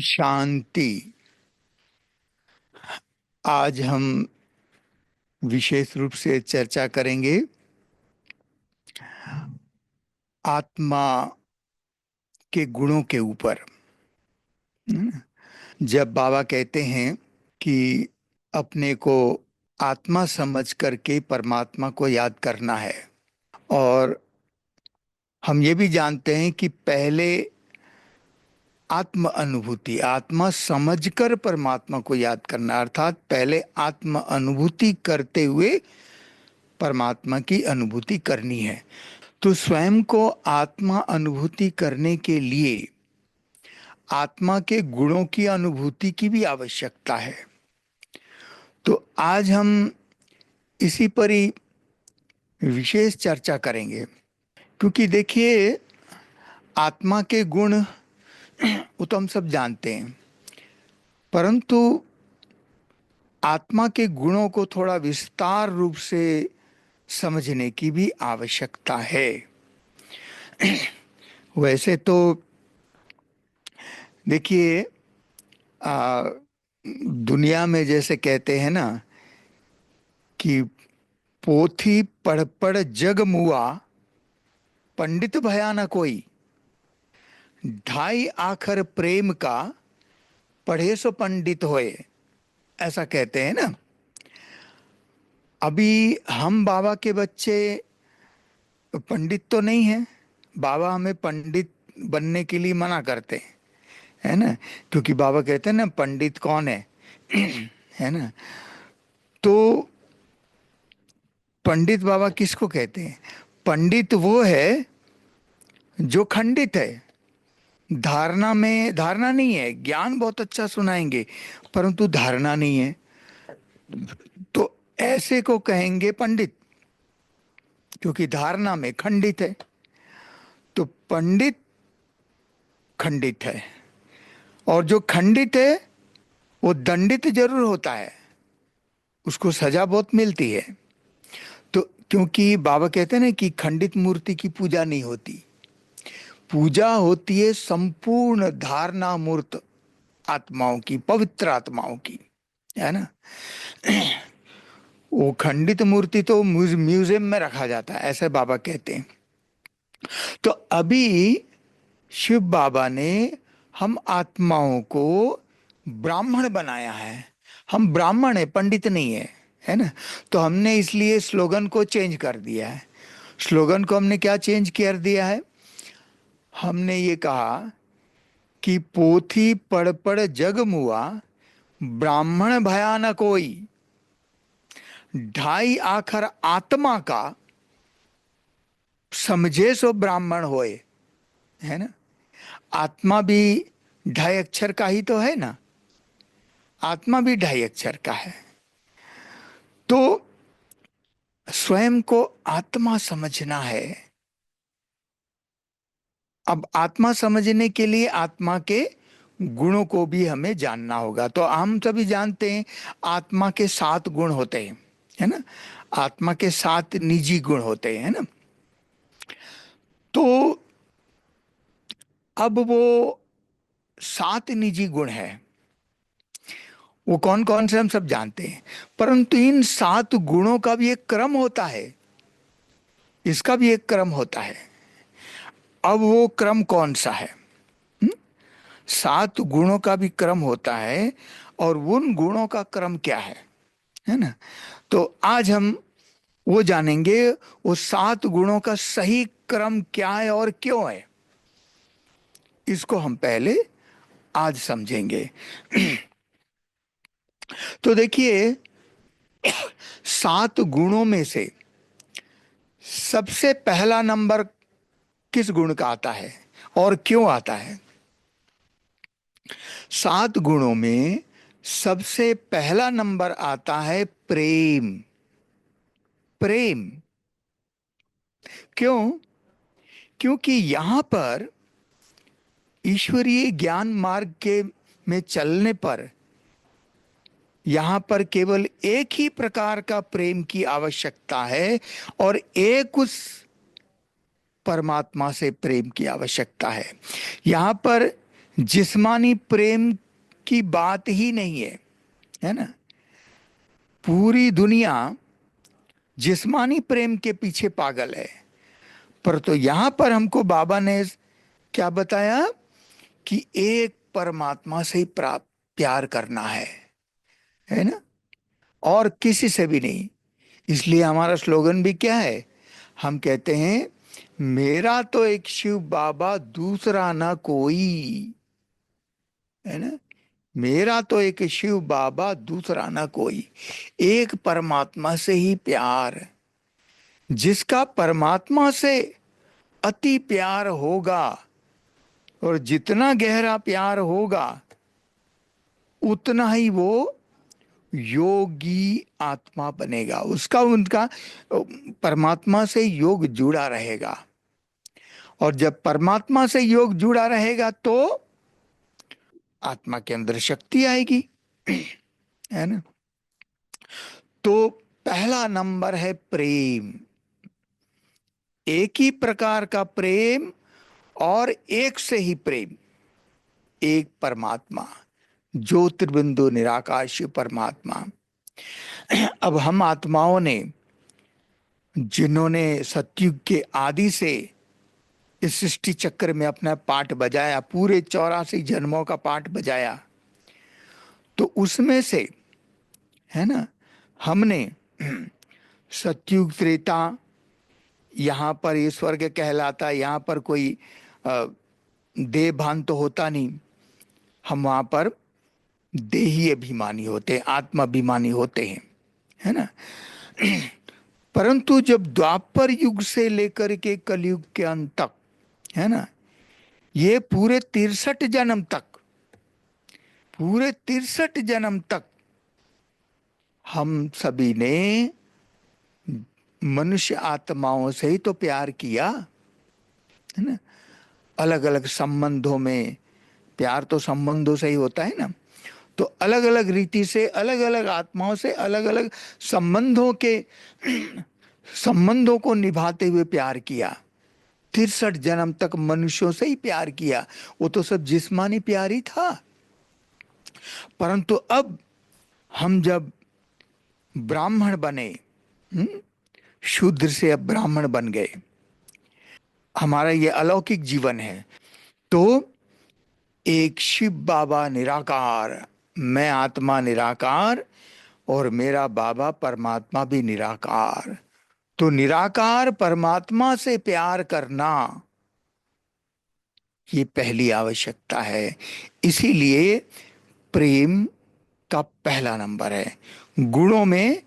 शांति। आज हम विशेष रूप से चर्चा करेंगे आत्मा के गुणों के ऊपर। जब बाबा कहते हैं कि अपने को आत्मा समझ करके परमात्मा को याद करना है, और हम ये भी जानते हैं कि पहले आत्म अनुभूति, आत्मा समझकर परमात्मा को याद करना, अर्थात पहले आत्म अनुभूति करते हुए परमात्मा की अनुभूति करनी है। तो स्वयं को आत्मा अनुभूति करने के लिए आत्मा के गुणों की अनुभूति की भी आवश्यकता है। तो आज हम इसी पर ही विशेष चर्चा करेंगे, क्योंकि देखिए, आत्मा के गुण वो तो हम सब जानते हैं, परंतु आत्मा के गुणों को थोड़ा विस्तार रूप से समझने की भी आवश्यकता है। वैसे तो देखिए, दुनिया में जैसे कहते हैं ना कि पोथी पढ़ पढ़ जग मुआ, पंडित भया न कोई, ढाई आखर प्रेम का, पढ़े सो पंडित होए, ऐसा कहते हैं ना। अभी हम बाबा के बच्चे पंडित तो नहीं हैं, बाबा हमें पंडित बनने के लिए मना करते हैं, है ना। क्योंकि बाबा कहते हैं ना, पंडित कौन है है ना। तो पंडित बाबा किसको कहते हैं? पंडित वो है जो खंडित है, धारणा में धारणा नहीं है। ज्ञान बहुत अच्छा सुनाएंगे परंतु धारणा नहीं है, तो ऐसे को कहेंगे पंडित, क्योंकि धारणा में खंडित है। तो पंडित खंडित है, और जो खंडित है वो दंडित जरूर होता है, उसको सजा बहुत मिलती है। तो क्योंकि बाबा कहते हैं ना कि खंडित मूर्ति की पूजा नहीं होती, पूजा होती है संपूर्ण धारणा मूर्त आत्माओं की, पवित्र आत्माओं की, है ना। वो खंडित मूर्ति तो म्यूजियम में रखा जाता है, ऐसे बाबा कहते हैं। तो अभी शिव बाबा ने हम आत्माओं को ब्राह्मण बनाया है। हम ब्राह्मण है, पंडित नहीं है, है ना। तो हमने इसलिए स्लोगन को चेंज कर दिया है। स्लोगन को हमने क्या चेंज कर दिया है? हमने ये कहा कि पोथी पढ़ पढ़ जग मुआ, ब्राह्मण भया न कोई, ढाई आखर आत्मा का, समझे सो ब्राह्मण होए, है ना। आत्मा भी ढाई अक्षर का ही तो है ना, आत्मा भी ढाई अक्षर का है। तो स्वयं को आत्मा समझना है। अब आत्मा समझने के लिए आत्मा के गुणों को भी हमें जानना होगा। तो हम सभी जानते हैं आत्मा के 7 गुण होते हैं, है ना। आत्मा के 7 निजी गुण होते हैं, है ना। तो अब वो 7 निजी गुण है, वो कौन कौन से हम सब जानते हैं, परंतु इन 7 गुणों का भी एक क्रम होता है, इसका भी एक क्रम होता है। अब वो क्रम कौन सा है? 7 गुणों का भी क्रम होता है, और उन गुणों का क्रम क्या है ना। तो आज हम वो जानेंगे, वो 7 गुणों का सही क्रम क्या है और क्यों है, इसको हम पहले आज समझेंगे। तो देखिए, 7 गुणों में से सबसे पहला नंबर किस गुण का आता है और क्यों आता है? 7 गुणों में सबसे पहला नंबर आता है प्रेम। प्रेम क्यों? क्योंकि यहां पर ईश्वरीय ज्ञान मार्ग के में चलने पर यहां पर केवल एक ही प्रकार का प्रेम की आवश्यकता है, और एक उस परमात्मा से प्रेम की आवश्यकता है। यहां पर जिस्मानी प्रेम की बात ही नहीं है ना। पूरी दुनिया जिस्मानी प्रेम के पीछे पागल है। पर तो यहां पर हमको बाबा ने क्या बताया कि एक परमात्मा से ही प्राप्त प्यार करना है ना, और किसी से भी नहीं। इसलिए हमारा स्लोगन भी क्या है, हम कहते हैं मेरा तो एक शिव बाबा दूसरा ना कोई, है ना। मेरा तो एक शिव बाबा दूसरा ना कोई, एक परमात्मा से ही प्यार। जिसका परमात्मा से अति प्यार होगा, और जितना गहरा प्यार होगा, उतना ही वो योगी आत्मा बनेगा। उसका उनका परमात्मा से योग जुड़ा रहेगा। और जब परमात्मा से योग जुड़ा रहेगा तो आत्मा के अंदर शक्ति आएगी, है ना। तो पहला नंबर है प्रेम। एक ही प्रकार का प्रेम और एक से ही प्रेम, एक परमात्मा, ज्योतिर्बिंदु निराकार शिव परमात्मा। अब हम आत्माओं ने, जिन्होंने सतयुग के आदि से इस सृष्टि चक्र में अपना पाठ बजाया, पूरे 84 जन्मों का पाठ बजाया, तो उसमें से, है ना, हमने सतयुग त्रेता, यहाँ पर ये स्वर्ग कहलाता है, यहाँ पर कोई देह भान तो होता नहीं। हम वहां पर देही अभिमानी होते हैं, आत्मा अभिमानी होते हैं, है ना। परंतु जब द्वापर युग से लेकर के कलयुग के अंत तक, है ना, ये पूरे 63 जन्म तक, पूरे 63 जन्म तक हम सभी ने मनुष्य आत्माओं से ही तो प्यार किया, है ना। अलग अलग संबंधों में, प्यार तो संबंधों से ही होता है ना। तो अलग अलग रीति से, अलग अलग आत्माओं से, अलग अलग संबंधों के संबंधों को निभाते हुए प्यार किया। 63 जन्म तक मनुष्यों से ही प्यार किया। वो तो सब जिस्मानी प्यार ही था। परंतु अब हम जब ब्राह्मण बने, हम्म, शूद्र से अब ब्राह्मण बन गए, हमारा ये अलौकिक जीवन है। तो एक शिव बाबा निराकार, मैं आत्मा निराकार, और मेरा बाबा परमात्मा भी निराकार। तो निराकार परमात्मा से प्यार करना, ये पहली आवश्यकता है। इसीलिए प्रेम का पहला नंबर है। गुणों में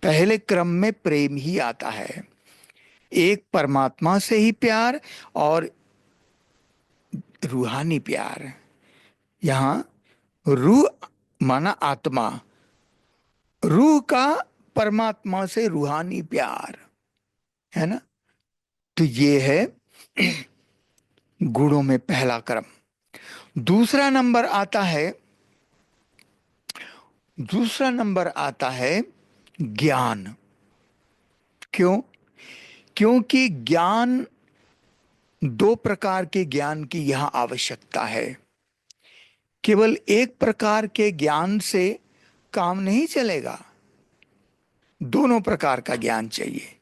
पहले क्रम में प्रेम ही आता है। एक परमात्मा से ही प्यार, और रूहानी प्यार। यहाँ रूह माना आत्मा, रूह का परमात्मा से रूहानी प्यार, है ना। तो ये है गुणों में पहला क्रम। दूसरा नंबर आता है, दूसरा नंबर आता है ज्ञान। क्यों? क्योंकि ज्ञान, दो प्रकार के ज्ञान की यहां आवश्यकता है। केवल एक प्रकार के ज्ञान से काम नहीं चलेगा, दोनों प्रकार का ज्ञान चाहिए।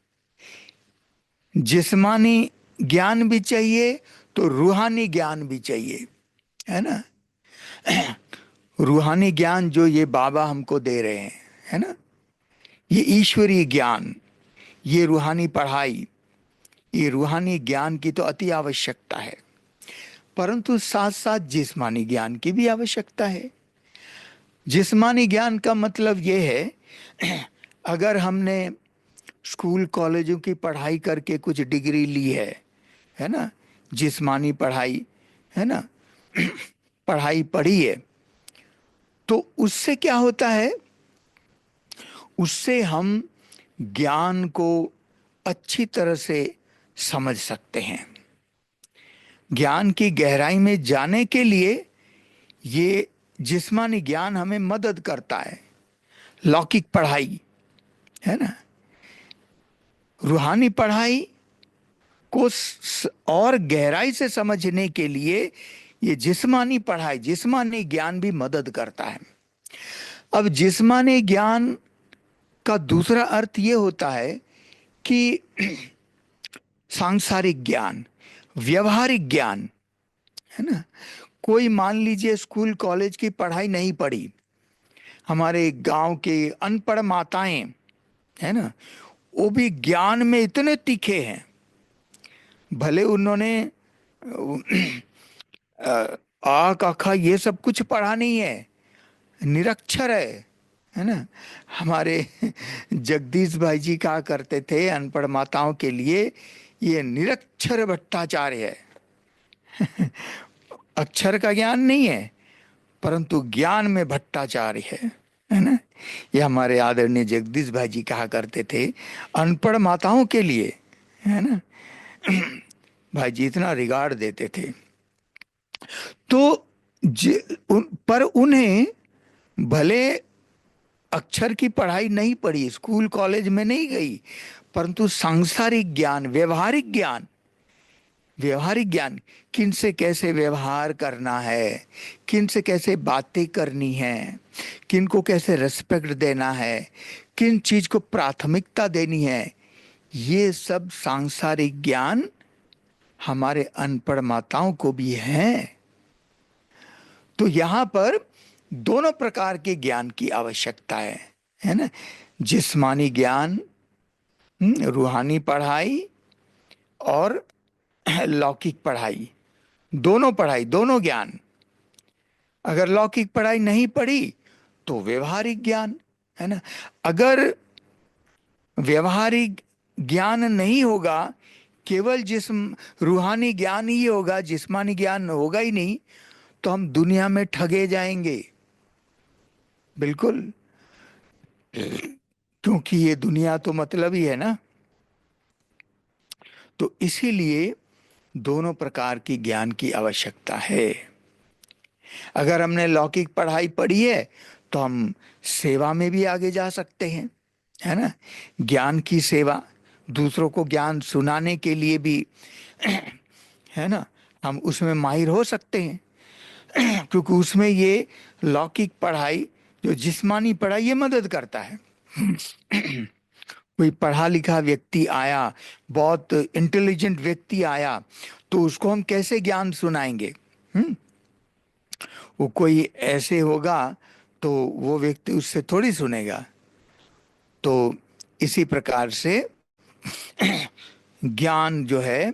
जिस्मानी ज्ञान भी चाहिए, तो रूहानी ज्ञान भी चाहिए, है ना। रूहानी ज्ञान जो ये बाबा हमको दे रहे हैं, है ना, ये ईश्वरीय ज्ञान, ये रूहानी पढ़ाई, ये रूहानी ज्ञान की तो अति आवश्यकता है। परंतु साथ साथ जिस्मानी ज्ञान की भी आवश्यकता है। जिस्मानी ज्ञान का मतलब ये है, अगर हमने स्कूल कॉलेजों की पढ़ाई करके कुछ डिग्री ली है ना, जिस्मानी पढ़ाई, है ना, पढ़ाई पढ़ी है, तो उससे क्या होता है, उससे हम ज्ञान को अच्छी तरह से समझ सकते हैं। ज्ञान की गहराई में जाने के लिए ये जिस्मानी ज्ञान हमें मदद करता है। लौकिक पढ़ाई, है ना, रूहानी पढ़ाई को और गहराई से समझने के लिए ये जिस्मानी पढ़ाई, जिस्मानी ज्ञान भी मदद करता है। अब जिस्मानी ज्ञान का दूसरा अर्थ ये होता है कि सांसारिक ज्ञान, व्यवहारिक ज्ञान, है ना। कोई मान लीजिए स्कूल कॉलेज की पढ़ाई नहीं पढ़ी, हमारे गांव के अनपढ़ माताएं, है ना, वो भी ज्ञान में इतने तीखे हैं। भले उन्होंने आ का खा ये सब कुछ पढ़ा नहीं है, निरक्षर है ना। हमारे जगदीश भाई जी कहा करते थे अनपढ़ माताओं के लिए, ये निरक्षर भट्टाचार्य है। अक्षर का ज्ञान नहीं है, परंतु ज्ञान में भट्टाचार्य है ना। ये हमारे आदरणीय जगदीश भाई जी कहा करते थे अनपढ़ माताओं के लिए, है ना। भाई जी इतना रिगार्ड देते थे। तो पर उन्हें भले अक्षर की पढ़ाई नहीं पढ़ी, स्कूल कॉलेज में नहीं गई, परंतु सांसारिक ज्ञान, व्यवहारिक ज्ञान, व्यवहारिक ज्ञान, किन से कैसे व्यवहार करना है, किन से कैसे बातें करनी है, किन को कैसे रेस्पेक्ट देना है, किन चीज को प्राथमिकता देनी है, ये सब सांसारिक ज्ञान हमारे अनपढ़ माताओं को भी है। तो यहां पर दोनों प्रकार के ज्ञान की आवश्यकता है ना। जिस्मानी ज्ञान, रूहानी पढ़ाई, और लौकिक पढ़ाई, दोनों पढ़ाई, दोनों ज्ञान। अगर लौकिक पढ़ाई नहीं पढ़ी तो व्यवहारिक ज्ञान, है ना। अगर व्यवहारिक ज्ञान नहीं होगा, केवल जिस्म रूहानी ज्ञान ही होगा, जिस्मानी ज्ञान होगा ही नहीं, तो हम दुनिया में ठगे जाएंगे, बिल्कुल। क्योंकि ये दुनिया तो मतलब ही है ना। तो इसीलिए दोनों प्रकार की ज्ञान की आवश्यकता है। अगर हमने लौकिक पढ़ाई पढ़ी है तो हम सेवा में भी आगे जा सकते हैं, है ना। ज्ञान की सेवा, दूसरों को ज्ञान सुनाने के लिए भी, है ना, हम उसमें माहिर हो सकते हैं। क्योंकि उसमें ये लौकिक पढ़ाई, जो जिस्मानी पढ़ाई, ये मदद करता है। कोई पढ़ा लिखा व्यक्ति आया, बहुत इंटेलिजेंट व्यक्ति आया, तो उसको हम कैसे ज्ञान सुनाएंगे? हम्म वो कोई ऐसे होगा तो वो व्यक्ति उससे थोड़ी सुनेगा। तो इसी प्रकार से ज्ञान जो है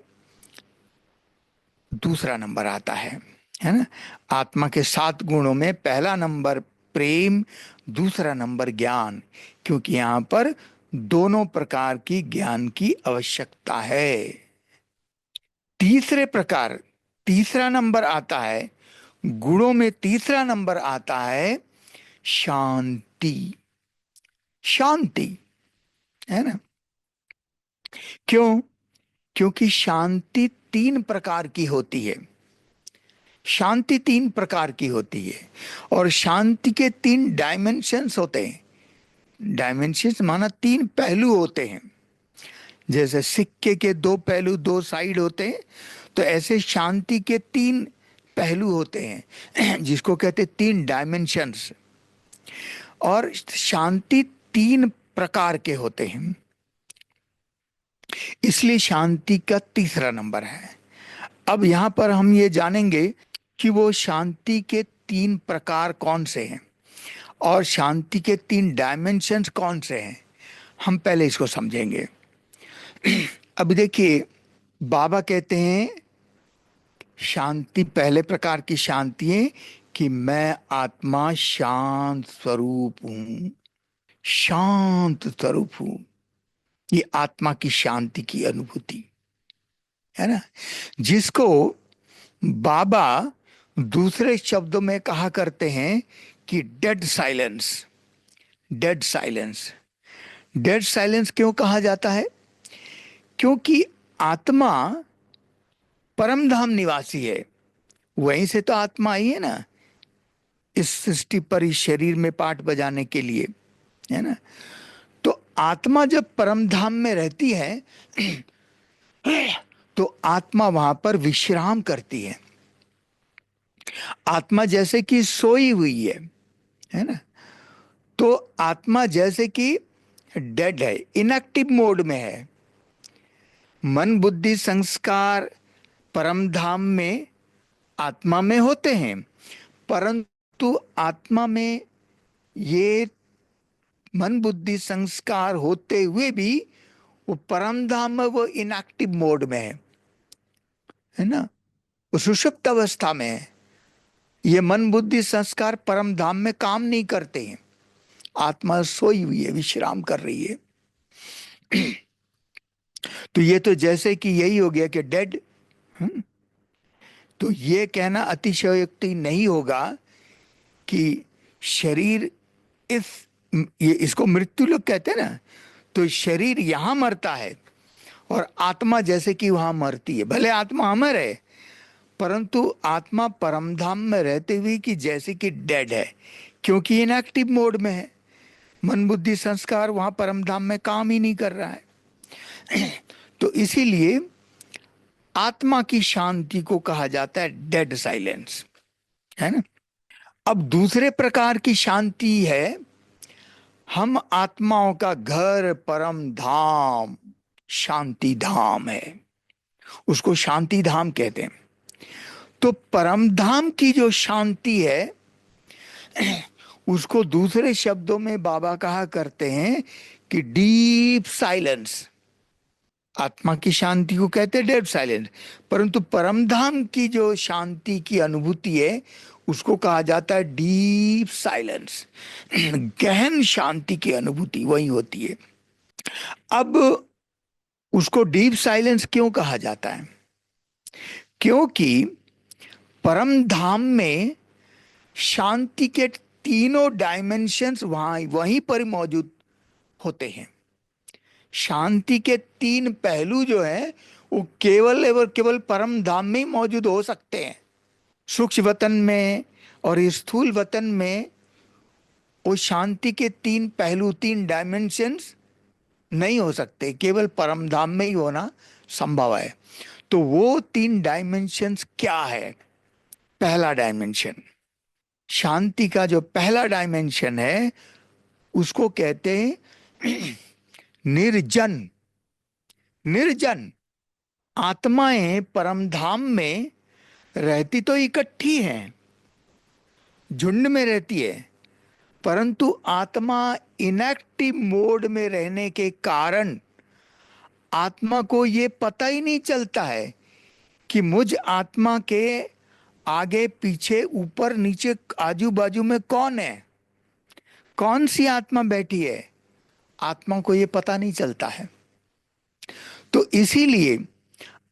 दूसरा नंबर आता है ना। आत्मा के 7 गुणों में पहला नंबर प्रेम, दूसरा नंबर ज्ञान, क्योंकि यहां पर दोनों प्रकार की ज्ञान की आवश्यकता है। तीसरे प्रकार, तीसरा नंबर आता है, गुणों में तीसरा नंबर आता है शांति। शांति, है ना। क्यों? क्योंकि शांति 3 प्रकार की होती है। शांति 3 प्रकार की होती है, और शांति के 3 डायमेंशंस होते हैं। डायमेंशंस माना 3 पहलू होते हैं। जैसे सिक्के के 2 पहलू, 2 साइड होते हैं, तो ऐसे शांति के 3 पहलू होते हैं, जिसको कहते हैं 3 डायमेंशंस। और शांति 3 प्रकार के होते हैं, इसलिए शांति का तीसरा नंबर है। अब यहां पर हम ये जानेंगे कि वो शांति के 3 प्रकार कौन से हैं, और शांति के 3 डायमेंशंस कौन से हैं। हम पहले इसको समझेंगे। अब देखिए, बाबा कहते हैं शांति, पहले प्रकार की शांति है कि मैं आत्मा शांत स्वरूप हूं, शांत स्वरूप हूं। ये आत्मा की शांति की अनुभूति है ना, जिसको बाबा दूसरे शब्दों में कहा करते हैं कि dead silence. Dead silence, dead silence क्यों कहा जाता है? क्योंकि आत्मा परम धाम निवासी है, वहीं से तो आत्मा आई है ना, इस सृष्टि पर, इस शरीर में पाठ बजाने के लिए, है ना। तो आत्मा जब परम धाम में रहती है तो आत्मा वहां पर विश्राम करती है। आत्मा जैसे कि सोई हुई है ना। तो आत्मा जैसे कि डेड है, इनएक्टिव मोड में है। मन बुद्धि संस्कार परम धाम में आत्मा में होते हैं, परंतु आत्मा में ये मन बुद्धि संस्कार होते हुए भी वो परम धाम में वो इनएक्टिव मोड में है ना, वो सुषुप्त अवस्था में है। ये मन बुद्धि संस्कार परम धाम में काम नहीं करते हैं। आत्मा सोई हुई है, विश्राम कर रही है। तो ये तो जैसे कि यही हो गया कि डेड। तो ये कहना अतिशयोक्ति नहीं होगा कि शरीर इस ये इसको मृत्यु लोग कहते हैं ना। तो शरीर यहां मरता है और आत्मा जैसे कि वहां मरती है। भले आत्मा अमर है, परंतु आत्मा परमधाम में रहते हुए कि जैसे कि डेड है, क्योंकि इनएक्टिव मोड में है। मन बुद्धि संस्कार वहां परमधाम में काम ही नहीं कर रहा है। तो इसीलिए आत्मा की शांति को कहा जाता है डेड साइलेंस, है ना। अब दूसरे प्रकार की शांति है, हम आत्माओं का घर परम धाम शांति धाम है, उसको शांति धाम कहते हैं। तो परम धाम की जो शांति है उसको दूसरे शब्दों में बाबा कहा करते हैं कि डीप साइलेंस। आत्मा की शांति को कहते हैं डेड साइलेंस, परंतु परम धाम की जो शांति की अनुभूति है उसको कहा जाता है डीप साइलेंस। गहन शांति की अनुभूति वही होती है। अब उसको डीप साइलेंस क्यों कहा जाता है? क्योंकि परम धाम में शांति के तीनों डायमेंशंस वहां वहीं पर मौजूद होते हैं। शांति के तीन पहलू जो है वो केवल एवं केवल परम धाम में ही मौजूद हो सकते हैं। सूक्ष्म वतन में और स्थूल वतन में वो शांति के तीन पहलू, तीन डायमेंशंस नहीं हो सकते, केवल परम धाम में ही होना संभव है। तो वो तीन डायमेंशंस क्या है? पहला डायमेंशन, शांति का जो पहला डायमेंशन है उसको कहते हैं निर्जन। निर्जन आत्माएं परमधाम में रहती तो इकट्ठी हैं, झुंड में रहती है, परंतु आत्मा इनएक्टिव मोड में रहने के कारण आत्मा को ये पता ही नहीं चलता है कि मुझ आत्मा के आगे पीछे ऊपर नीचे आजू बाजू में कौन है, कौन सी आत्मा बैठी है। आत्मा को ये पता नहीं चलता है। तो इसीलिए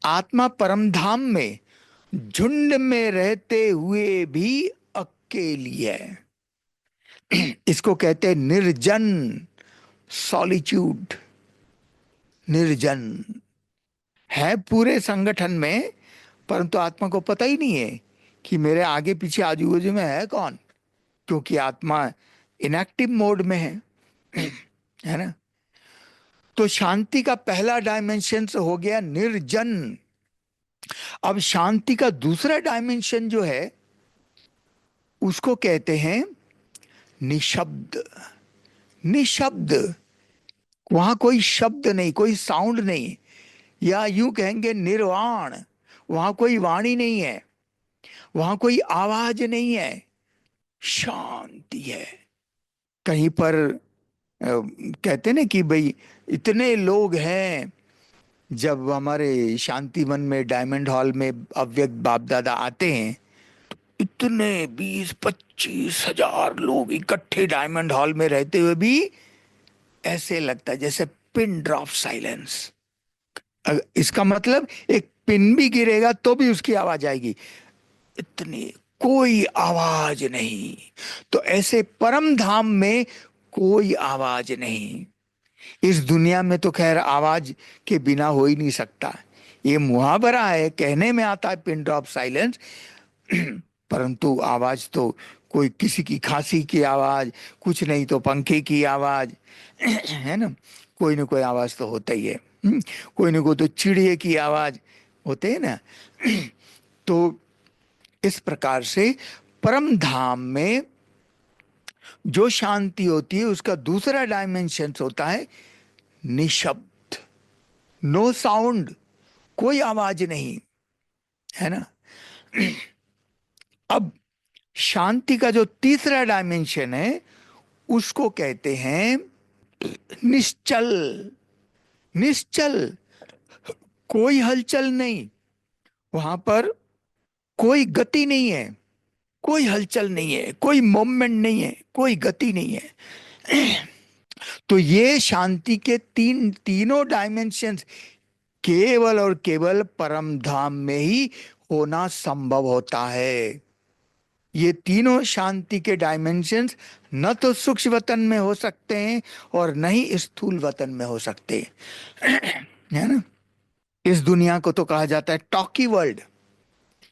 आत्मा परमधाम में झुंड में रहते हुए भी अकेली है। इसको कहते हैं निर्जन, सॉलिट्यूड। निर्जन है पूरे संगठन में, परंतु आत्मा को पता ही नहीं है कि मेरे आगे पीछे आजू बाजू में है कौन, क्योंकि आत्मा इनएक्टिव मोड में है ना। तो शांति का पहला डायमेंशन हो गया निर्जन। अब शांति का दूसरा डायमेंशन जो है उसको कहते हैं निशब्द। निशब्द, वहां कोई शब्द नहीं, कोई साउंड नहीं, या यूं कहेंगे निर्वाण। वहां कोई वाणी नहीं है, वहां कोई आवाज नहीं है, शांति है। कहीं पर कहते ना कि भाई इतने लोग हैं। जब हमारे शांति वन में डायमंड हॉल में अव्यक्त बाप दादा आते हैं, इतने 20-25 हजार लोग इकट्ठे डायमंड हॉल में रहते हुए भी ऐसे लगता है जैसे पिन ड्रॉप साइलेंस। इसका मतलब एक पिन भी गिरेगा तो भी उसकी आवाज आएगी, इतनी कोई आवाज नहीं। तो ऐसे परम धाम में कोई आवाज नहीं। इस दुनिया में तो खैर आवाज के बिना हो ही नहीं सकता। ये मुहावरा है, कहने में आता है पिन ड्रॉप साइलेंस, परंतु आवाज तो कोई किसी की खांसी की आवाज, कुछ नहीं तो पंखे की आवाज, है ना। कोई ना कोई आवाज तो होता ही है। कोई ना कोई तो चिड़िए की आवाज होते है ना। तो इस प्रकार से परम धाम में जो शांति होती है उसका दूसरा डायमेंशन होता है निशब्द, नो साउंड, कोई आवाज नहीं, है ना। अब शांति का जो तीसरा डायमेंशन है उसको कहते हैं निश्चल। निश्चल, कोई हलचल नहीं, वहां पर कोई गति नहीं है, कोई हलचल नहीं है, कोई मोमेंट नहीं है, कोई गति नहीं है। तो ये शांति के तीनों डायमेंशंस केवल और केवल परम धाम में ही होना संभव होता है। ये तीनों शांति के डायमेंशंस न तो सूक्ष्म वतन में हो सकते हैं और न ही स्थूल वतन में हो सकते, है ना। इस दुनिया को तो कहा जाता है टॉकी वर्ल्ड।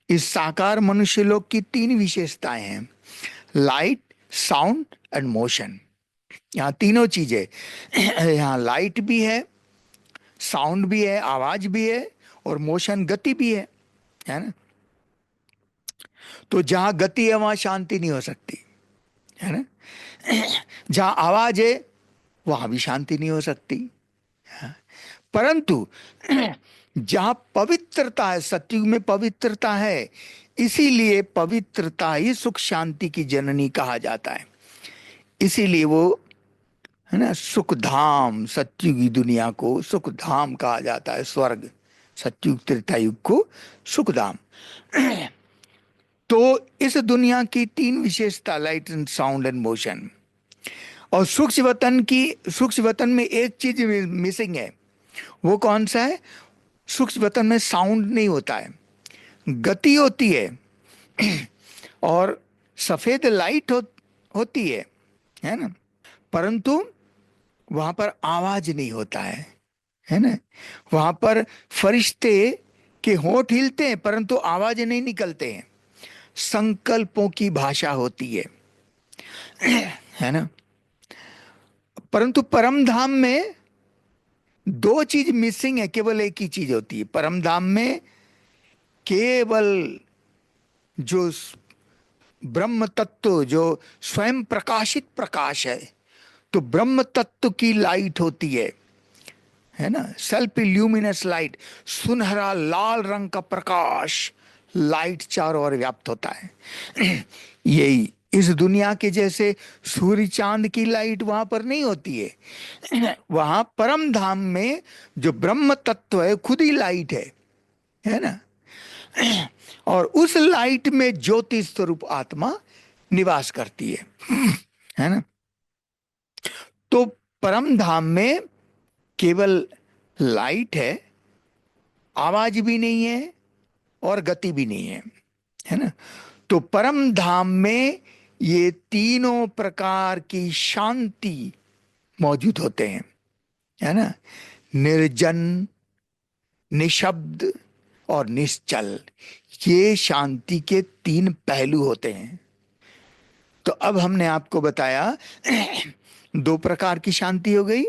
इस साकार मनुष्य लोक की तीन विशेषताएं हैं, लाइट, साउंड एंड मोशन। यहाँ तीनों चीजें, यहाँ लाइट भी है, साउंड भी है, आवाज भी है, और मोशन, गति भी है ना। तो जहां गति है वहां शांति नहीं हो सकती, है ना। जहां आवाज है वहां भी शांति नहीं हो सकती। परंतु जहां पवित्रता है, सतयुग में पवित्रता है, इसीलिए पवित्रता ही सुख शांति की जननी कहा जाता है। इसीलिए वो, है ना, सुख धाम, सतयुगी दुनिया को सुख धाम कहा जाता है। स्वर्ग, सतयुग त्रेता युग को सुख धाम। तो इस दुनिया की तीन विशेषता, light and sound and motion, और सूक्ष्म वतन में एक चीज मिसिंग है। वो कौन सा है? सूक्ष्म वतन में साउंड नहीं होता है, गति होती है और सफेद लाइट होती है ना। परंतु वहां पर आवाज नहीं होता है ना। वहां पर फरिश्ते के होंठ हिलते हैं परंतु आवाज नहीं निकलते हैं, संकल्पों की भाषा होती है ना। परंतु परम धाम में दो चीज मिसिंग है, केवल एक ही चीज होती है परम धाम में। केवल जो ब्रह्म तत्व, जो स्वयं प्रकाशित प्रकाश है, तो ब्रह्म तत्व की लाइट होती है ना, सेल्फ इल्यूमिनस लाइट, सुनहरा लाल रंग का प्रकाश, लाइट चारों ओर व्याप्त होता है। यही इस दुनिया के जैसे सूर्य चांद की लाइट वहां पर नहीं होती है। वहां परम धाम में जो ब्रह्म तत्व है खुद ही लाइट है ना। और उस लाइट में ज्योति स्वरूप आत्मा निवास करती है ना। तो परम धाम में केवल लाइट है, आवाज भी नहीं है और गति भी नहीं है ना। तो परम धाम में ये तीनों प्रकार की शांति मौजूद होते हैं, है ना। निर्जन, निशब्द और निश्चल, ये शांति के तीन पहलू होते हैं। तो अब हमने आपको बताया दो प्रकार की शांति हो गई,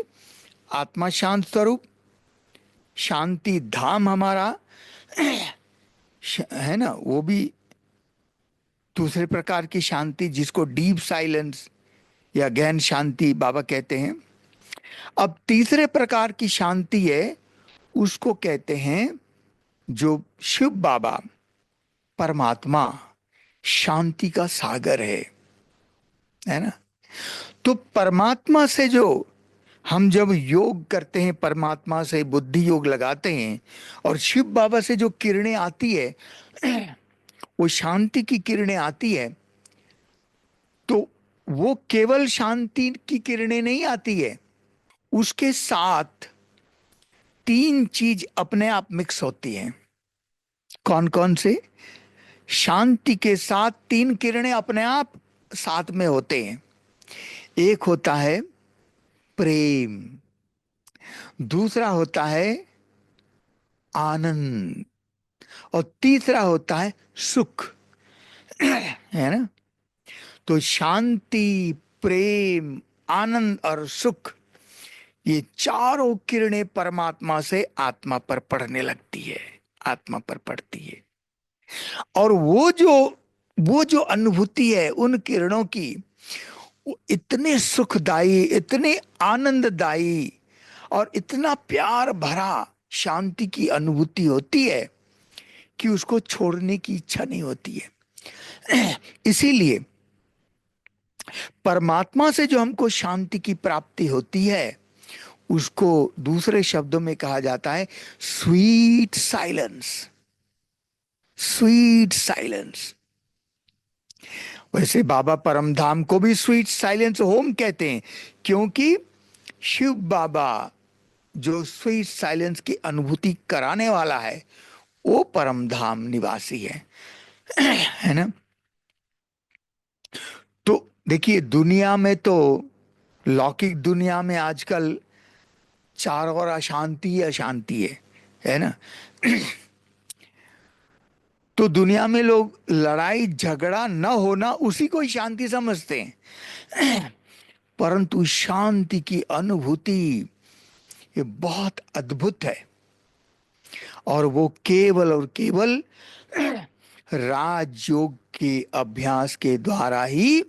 आत्मा शांत स्वरूप, शांति धाम हमारा है ना, वो भी दूसरे प्रकार की शांति जिसको डीप साइलेंस या गहन शांति बाबा कहते हैं। अब तीसरे प्रकार की शांति है, उसको कहते हैं जो शिव बाबा, परमात्मा शांति का सागर है ना। तो परमात्मा से जो हम जब योग करते हैं, परमात्मा से बुद्धि योग लगाते हैं, और शिव बाबा से जो किरणें आती है, वो शांति की किरणें आती है, तो वो केवल शांति की किरणें नहीं आती है, उसके साथ तीन चीज अपने आप मिक्स होती हैं। कौन कौन से? शांति के साथ तीन किरणें अपने आप साथ में होते हैं। एक होता है प्रेम, दूसरा होता है आनंद, और तीसरा होता है सुख, है ना। तो शांति, प्रेम, आनंद और सुख, ये चारों किरणें परमात्मा से आत्मा पर पड़ने लगती है, आत्मा पर पड़ती है। और वो जो वो जो अनुभूति है उन किरणों की, वो इतने सुखदाई, इतने आनंददायी और इतना प्यार भरा शांति की अनुभूति होती है कि उसको छोड़ने की इच्छा नहीं होती है। इसीलिए परमात्मा से जो हमको शांति की प्राप्ति होती है, उसको दूसरे शब्दों में कहा जाता है स्वीट साइलेंस। Sweet silence. वैसे बाबा परमधाम को भी स्वीट साइलेंस होम कहते हैं, क्योंकि शिव बाबा जो स्वीट साइलेंस की अनुभूति कराने वाला है, वो परमधाम निवासी है। है ना। तो देखिए, दुनिया में तो, लौकिक दुनिया में आजकल चारों ओर अशांति ही अशांति है ना। तो दुनिया में लोग लड़ाई झगड़ा न होना उसी को ही शांति समझते हैं। परंतु शांति की अनुभूति ये बहुत अद्भुत है, और वो केवल और केवल राजयोग के अभ्यास के द्वारा ही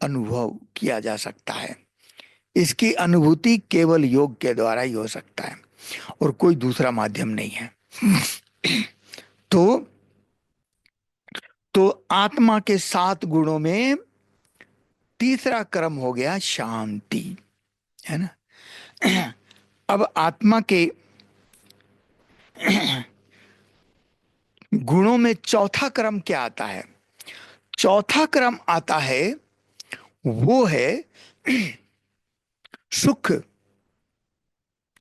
अनुभव किया जा सकता है। इसकी अनुभूति केवल योग के द्वारा ही हो सकता है, और कोई दूसरा माध्यम नहीं है। तो तो आत्मा के 7 गुणों में तीसरा क्रम हो गया शांति, है ना। अब आत्मा के गुणों में चौथा क्रम क्या आता है? चौथा क्रम आता है, वो है सुख।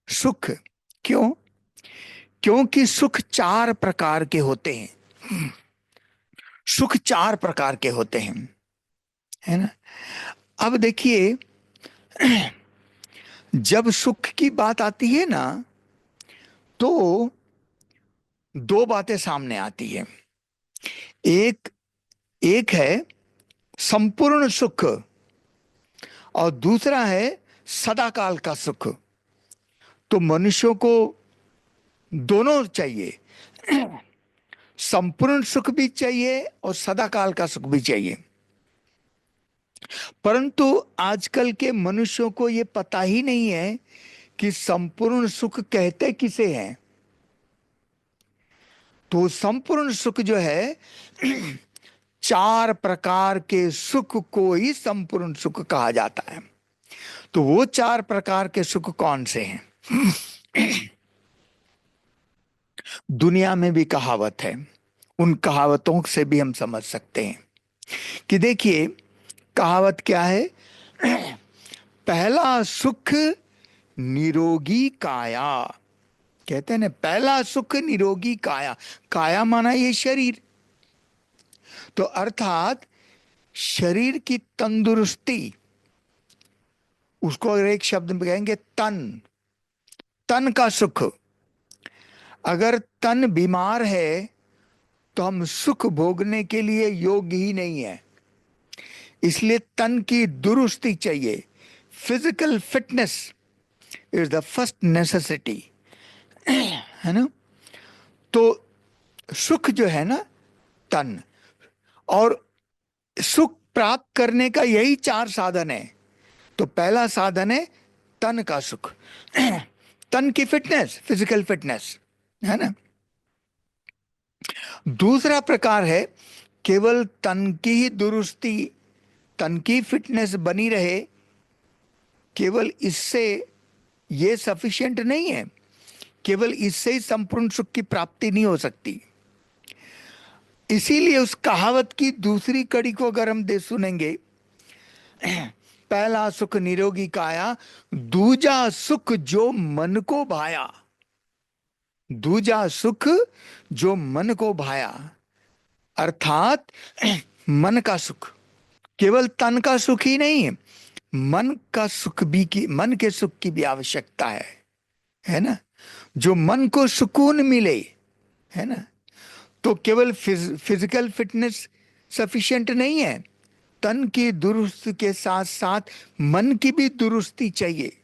सुख। क्यों? क्योंकि सुख 4 प्रकार के होते हैं। सुख 4 प्रकार के होते हैं, है ना। अब देखिए, जब सुख की बात आती है ना, तो 2 बातें सामने आती है। एक एक है संपूर्ण सुख, और दूसरा है सदाकाल का सुख। तो मनुष्यों को दोनों चाहिए, संपूर्ण सुख भी चाहिए और सदाकाल का सुख भी चाहिए। परंतु आजकल के मनुष्यों को ये पता ही नहीं है कि संपूर्ण सुख कहते किसे हैं। तो संपूर्ण सुख जो है, 4 प्रकार के सुख को ही संपूर्ण सुख कहा जाता है। तो वो 4 प्रकार के सुख कौन से हैं? दुनिया में भी कहावत है, उन कहावतों से भी हम समझ सकते हैं कि देखिए, कहावत क्या है? पहला सुख निरोगी काया। कहते हैं ना, पहला सुख निरोगी काया। काया माना ये शरीर। तो अर्थात शरीर की तंदुरुस्ती, उसको अगर एक शब्द में कहेंगे तन। तन का सुख। अगर तन बीमार है तो हम सुख भोगने के लिए योग्य ही नहीं है। इसलिए तन की दुरुस्ती चाहिए। Physical fitness is the first necessity, है ना। तो सुख जो है ना, तन, और सुख प्राप्त करने का यही 4 साधन है। तो पहला साधन है तन का सुख, तन की फिटनेस, फिजिकल फिटनेस, है ना। दूसरा प्रकार है केवल तन की ही दुरुस्ती, तन की फिटनेस बनी रहे, केवल इससे ये सफिशिएंट नहीं है। केवल इससे ही संपूर्ण सुख की प्राप्ति नहीं हो सकती। इसीलिए उस कहावत की दूसरी कड़ी को अगर हम दे सुनेंगे, पहला सुख निरोगी काया, दूजा सुख जो मन को भाया। दूजा सुख जो मन को भाया, अर्थात मन का सुख। केवल तन का सुख ही नहीं, मन का सुख भी, की मन के सुख की भी आवश्यकता है ना। जो मन को सुकून मिले, है ना। तो केवल फिजिकल फिटनेस सफिशिएंट नहीं है, तन की दुरुस्ती के साथ साथ मन की भी दुरुस्ती चाहिए।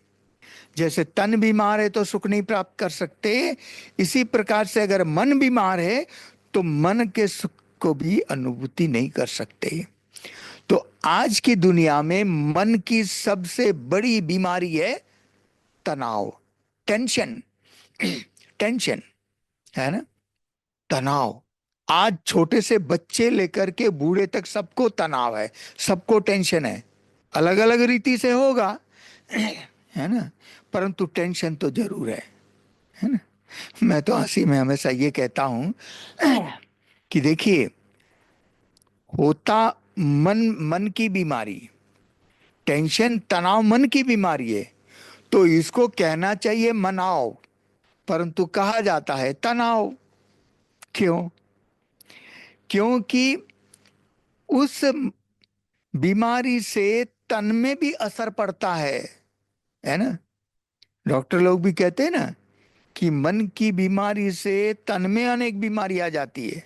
जैसे तन बीमार है तो सुख नहीं प्राप्त कर सकते, इसी प्रकार से अगर मन बीमार है तो मन के सुख को भी अनुभूति नहीं कर सकते। तो आज की दुनिया में मन की सबसे बड़ी बीमारी है तनाव, टेंशन। टेंशन, है ना, तनाव। आज छोटे से बच्चे लेकर के बूढ़े तक सबको तनाव है, सबको टेंशन है। अलग अलग रीति से होगा, है ना, परंतु टेंशन तो जरूर है ना। मैं तो हंसी में हमेशा ये कहता हूं कि देखिए, होता मन, मन की बीमारी, टेंशन तनाव मन की बीमारी है, तो इसको कहना चाहिए मनाओ, परंतु कहा जाता है तनाव। क्यों? क्योंकि उस बीमारी से तन में भी असर पड़ता है ना। डॉक्टर लोग भी कहते हैं ना कि मन की बीमारी से तन में अनेक बीमारी आ जाती है।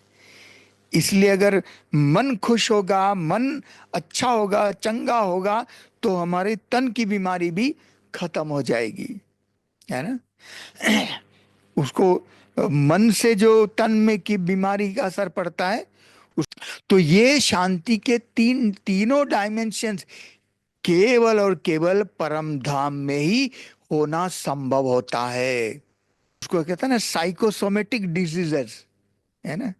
इसलिए अगर मन खुश होगा, मन अच्छा होगा, चंगा होगा, तो हमारे तन की बीमारी भी खत्म हो जाएगी, है ना। उसको मन से जो तन में की बीमारी का असर पड़ता है उस, तो ये शांति के तीनों डायमेंशंस केवल और केवल परम धाम में ही होना संभव होता है। उसको कहते हैं ना साइकोसोमेटिक डिजीजेस, है ना।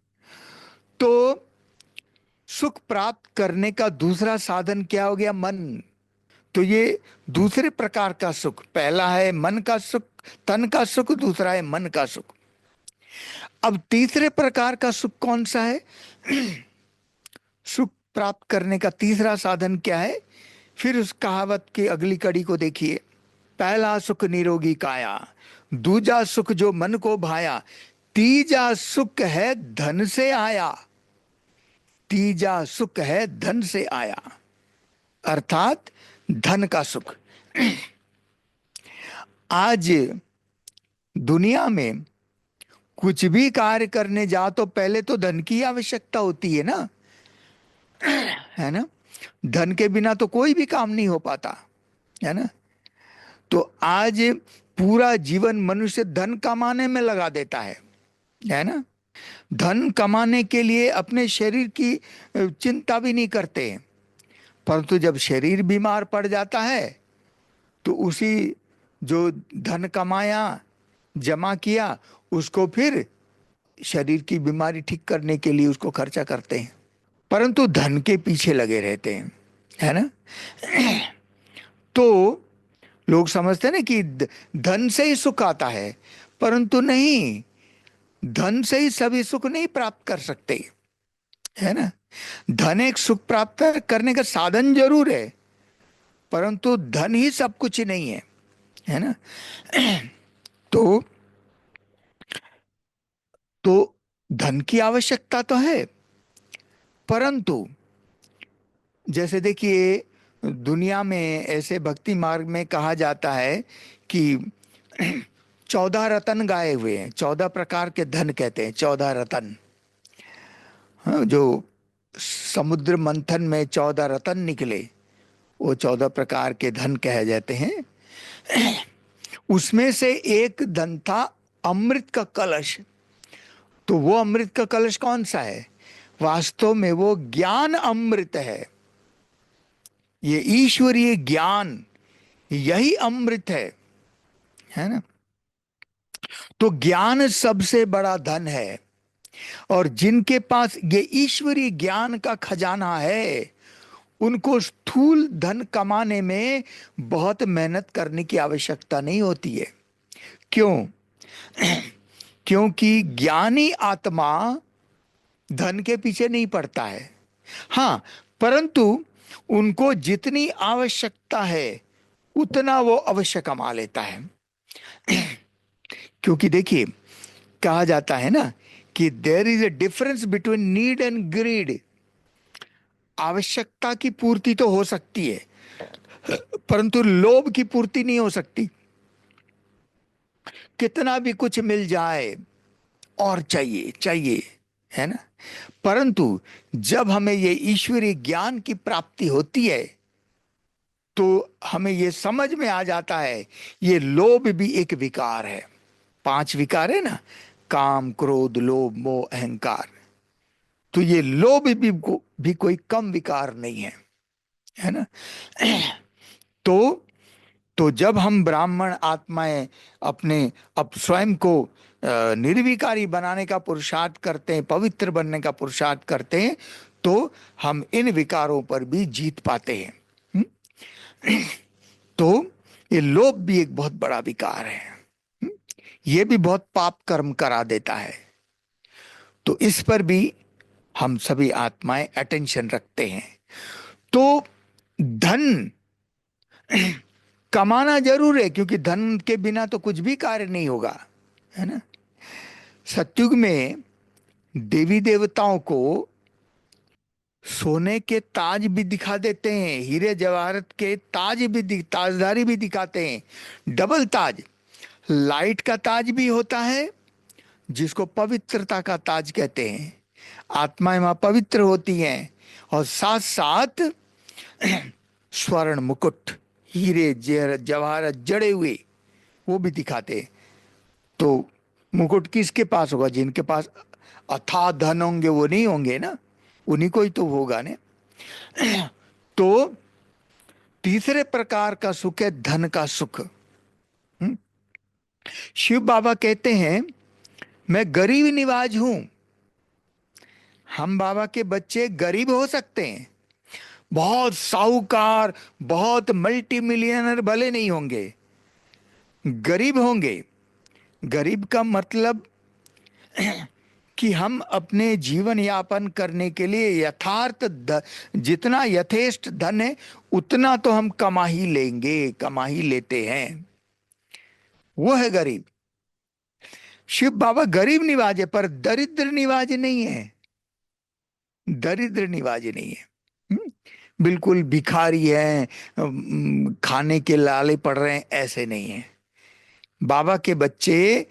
तो सुख प्राप्त करने का दूसरा साधन क्या हो गया? मन। तो ये दूसरे प्रकार का सुख, पहला है मन का सुख, तन का सुख, दूसरा है मन का सुख। अब तीसरे प्रकार का सुख कौन सा है? सुख प्राप्त करने का तीसरा साधन क्या है? फिर उस कहावत की अगली कड़ी को देखिए। पहला सुख निरोगी काया, दूजा सुख जो मन को भाया, तीजा सुख है धन से आया। तीजा सुख है धन से आया, अर्थात धन का सुख। आज दुनिया में कुछ भी कार्य करने जाओ तो पहले तो धन की आवश्यकता होती है ना, है ना। धन के बिना तो कोई भी काम नहीं हो पाता, है ना। तो आज पूरा जीवन मनुष्य धन कमाने में लगा देता है ना। धन कमाने के लिए अपने शरीर की चिंता भी नहीं करते, परंतु जब शरीर बीमार पड़ जाता है तो उसी जो धन कमाया, जमा किया, उसको फिर शरीर की बीमारी ठीक करने के लिए उसको खर्चा करते हैं, परंतु धन के पीछे लगे रहते हैं, है ना। तो लोग समझते हैं ना कि धन से ही सुख आता है, परंतु नहीं, धन से ही सभी सुख नहीं प्राप्त कर सकते, है ना। धन एक सुख प्राप्त करने का साधन जरूर है, परंतु धन ही सब कुछ नहीं है ना। तो तो धन की आवश्यकता तो है, परंतु जैसे देखिए, दुनिया में ऐसे भक्ति मार्ग में कहा जाता है कि 14 रतन गाए हुए हैं, 14 प्रकार के धन कहते हैं, 14 रतन। हाँ, जो समुद्र मंथन में 14 रतन निकले, वो 14 प्रकार के धन कहे जाते हैं। उसमें से एक धन था अमृत का कलश। तो वो अमृत का कलश कौन सा है? वास्तव में वो ज्ञान अमृत है। ये ईश्वरीय ज्ञान, यही अमृत है ना। तो ज्ञान सबसे बड़ा धन है, और जिनके पास ये ईश्वरीय ज्ञान का खजाना है, उनको स्थूल धन कमाने में बहुत मेहनत करने की आवश्यकता नहीं होती है। क्यों? क्योंकि ज्ञानी आत्मा धन के पीछे नहीं पड़ता है। हाँ, परंतु उनको जितनी आवश्यकता है उतना वो अवश्य कमा लेता है। क्योंकि देखिए, कहा जाता है ना कि there is a difference between need and greed. आवश्यकता की पूर्ति तो हो सकती है, परंतु लोभ की पूर्ति नहीं हो सकती। कितना भी कुछ मिल जाए और चाहिए चाहिए, है ना। परंतु जब हमें ये ईश्वरीय ज्ञान की प्राप्ति होती है तो हमें ये समझ में आ जाता है ये लोभ भी एक विकार है। 5 विकार है ना, काम, क्रोध, लोभ, मोह, अहंकार। तो ये लोभ भी कोई कम विकार नहीं है, है ना। तो तो जब हम ब्राह्मण आत्माएं अपने अब स्वयं को निर्विकारी बनाने का पुरुषार्थ करते हैं, पवित्र बनने का पुरुषार्थ करते हैं, तो हम इन विकारों पर भी जीत पाते हैं। हम्म? तो ये लोभ भी एक बहुत बड़ा विकार है। हम्म? ये भी बहुत पाप कर्म करा देता है। तो इस पर भी हम सभी आत्माएं अटेंशन रखते हैं। तो धन कमाना जरूर है, क्योंकि धन के बिना तो कुछ भी कार्य नहीं होगा, है ना। सतयुग में देवी देवताओं को सोने के ताज भी दिखा देते हैं, हीरे जवाहरत के ताजदारी भी दिखाते हैं, डबल ताज। लाइट का ताज भी होता है, जिसको पवित्रता का ताज कहते हैं। आत्माएं वहां पवित्र होती हैं, और साथ साथ स्वर्ण मुकुट, हीरे जवाहरत जड़े हुए, वो भी दिखाते हैं। तो मुकुट किसके पास होगा? जिनके पास अथाह धन होंगे वो नहीं होंगे ना, उन्हीं को ही तो होगा ना। तो तीसरे प्रकार का सुख है धन का सुख। हम्म? शिव बाबा कहते हैं, मैं गरीब निवाज हूं। हम बाबा के बच्चे गरीब हो सकते हैं, बहुत साहूकार, बहुत मल्टी मिलियनर भले नहीं होंगे, गरीब होंगे। गरीब का मतलब कि हम अपने जीवन यापन करने के लिए जितना यथेष्ट धन है उतना तो हम कमा ही लेंगे, कमा ही लेते हैं। वो है गरीब। शिव बाबा गरीब निवाजे, पर दरिद्र निवाजे नहीं है। दरिद्र निवाजे नहीं है। हम्म? बिल्कुल भिखारी है, खाने के लाले पड़ रहे हैं, ऐसे नहीं है। बाबा के बच्चे